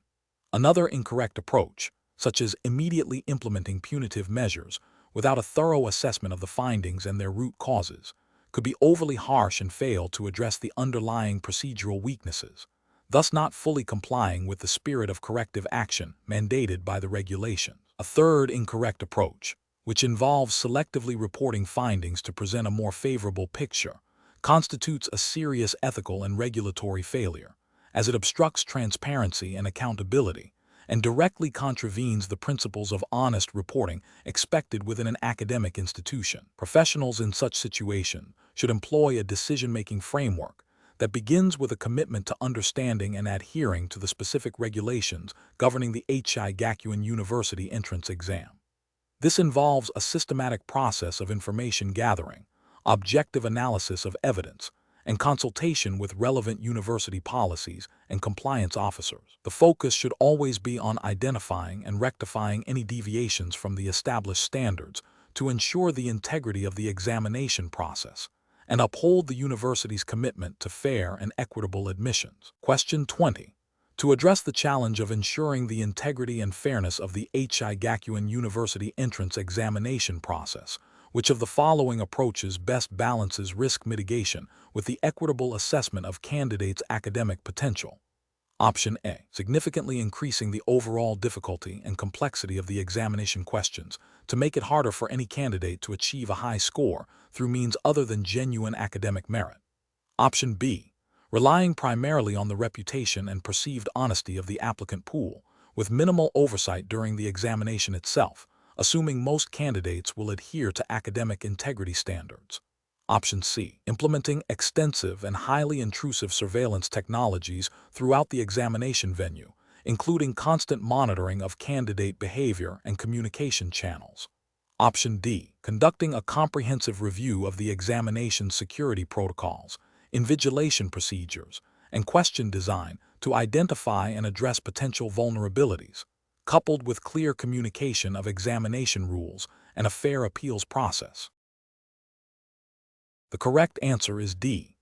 Another incorrect approach, such as immediately implementing punitive measures without a thorough assessment of the findings and their root causes, could be overly harsh and fail to address the underlying procedural weaknesses, thus not fully complying with the spirit of corrective action mandated by the regulations. A third incorrect approach, which involves selectively reporting findings to present a more favorable picture, constitutes a serious ethical and regulatory failure, as it obstructs transparency and accountability and directly contravenes the principles of honest reporting expected within an academic institution. Professionals in such situations should employ a decision-making framework that begins with a commitment to understanding and adhering to the specific regulations governing the Aichi Gakuin University entrance exam. This involves a systematic process of information gathering, objective analysis of evidence, and consultation with relevant university policies and compliance officers. The focus should always be on identifying and rectifying any deviations from the established standards to ensure the integrity of the examination process and uphold the university's commitment to fair and equitable admissions. Question 20. To address the challenge of ensuring the integrity and fairness of the Aichi Gakuin University entrance examination process, which of the following approaches best balances risk mitigation with the equitable assessment of candidates' academic potential? Option A. Significantly increasing the overall difficulty and complexity of the examination questions to make it harder for any candidate to achieve a high score through means other than genuine academic merit. Option B. Relying primarily on the reputation and perceived honesty of the applicant pool, with minimal oversight during the examination itself, assuming most candidates will adhere to academic integrity standards. Option C. Implementing extensive and highly intrusive surveillance technologies throughout the examination venue, including constant monitoring of candidate behavior and communication channels. Option D. Conducting a comprehensive review of the examination security protocols, invigilation procedures, and question design to identify and address potential vulnerabilities, coupled with clear communication of examination rules and a fair appeals process. The correct answer is D.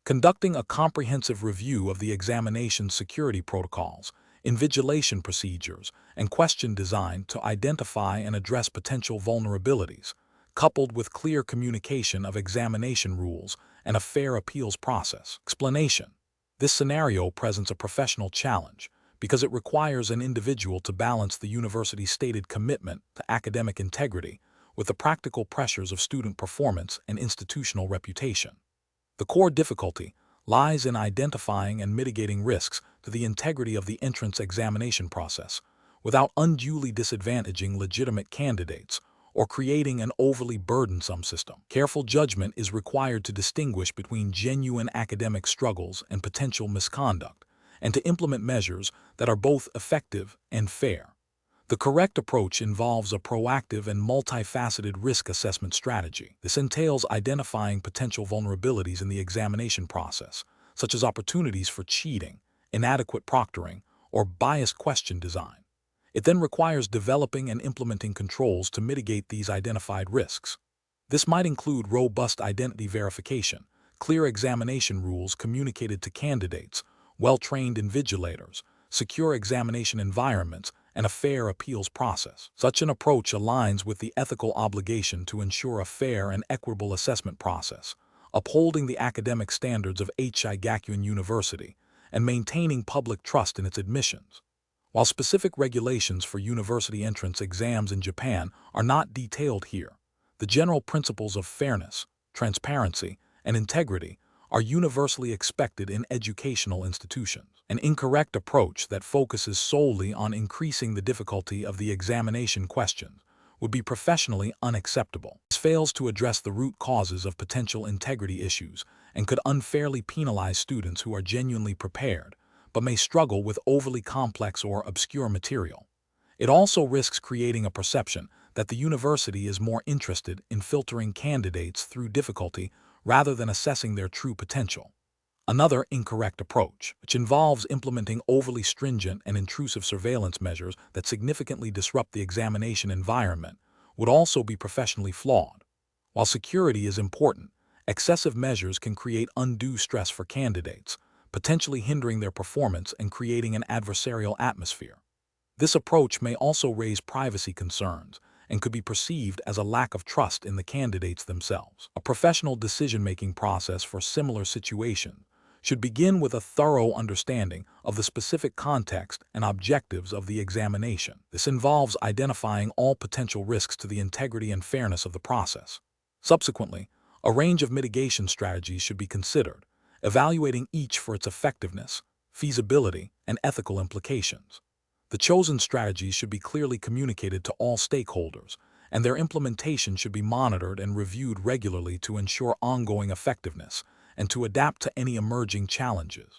Conducting a comprehensive review of the examination security protocols, invigilation procedures, and question design to identify and address potential vulnerabilities, coupled with clear communication of examination rules and a fair appeals process. Explanation. This scenario presents a professional challenge because it requires an individual to balance the university's stated commitment to academic integrity with the practical pressures of student performance and institutional reputation. The core difficulty lies in identifying and mitigating risks to the integrity of the entrance examination process without unduly disadvantaging legitimate candidates or creating an overly burdensome system. Careful judgment is required to distinguish between genuine academic struggles and potential misconduct, and to implement measures that are both effective and fair. The correct approach involves a proactive and multifaceted risk assessment strategy. This entails identifying potential vulnerabilities in the examination process, such as opportunities for cheating, inadequate proctoring, or biased question design. It then requires developing and implementing controls to mitigate these identified risks. This might include robust identity verification, clear examination rules communicated to candidates, well-trained invigilators, secure examination environments, and a fair appeals process. Such an approach aligns with the ethical obligation to ensure a fair and equitable assessment process, upholding the academic standards of Aichi Gakuin University, and maintaining public trust in its admissions. While specific regulations for university entrance exams in Japan are not detailed here, the general principles of fairness, transparency, and integrity are universally expected in educational institutions. An incorrect approach that focuses solely on increasing the difficulty of the examination questions would be professionally unacceptable. This fails to address the root causes of potential integrity issues and could unfairly penalize students who are genuinely prepared but may struggle with overly complex or obscure material. It also risks creating a perception that the university is more interested in filtering candidates through difficulty rather than assessing their true potential. Another incorrect approach, which involves implementing overly stringent and intrusive surveillance measures that significantly disrupt the examination environment, would also be professionally flawed. While security is important, Excessive measures can create undue stress for candidates, potentially hindering their performance and creating an adversarial atmosphere. This approach may also raise privacy concerns and could be perceived as a lack of trust in the candidates themselves. A professional decision-making process for similar situations should begin with a thorough understanding of the specific context and objectives of the examination. This involves identifying all potential risks to the integrity and fairness of the process. Subsequently, a range of mitigation strategies should be considered, evaluating each for its effectiveness, feasibility, and ethical implications. The chosen strategies should be clearly communicated to all stakeholders, and their implementation should be monitored and reviewed regularly to ensure ongoing effectiveness and to adapt to any emerging challenges.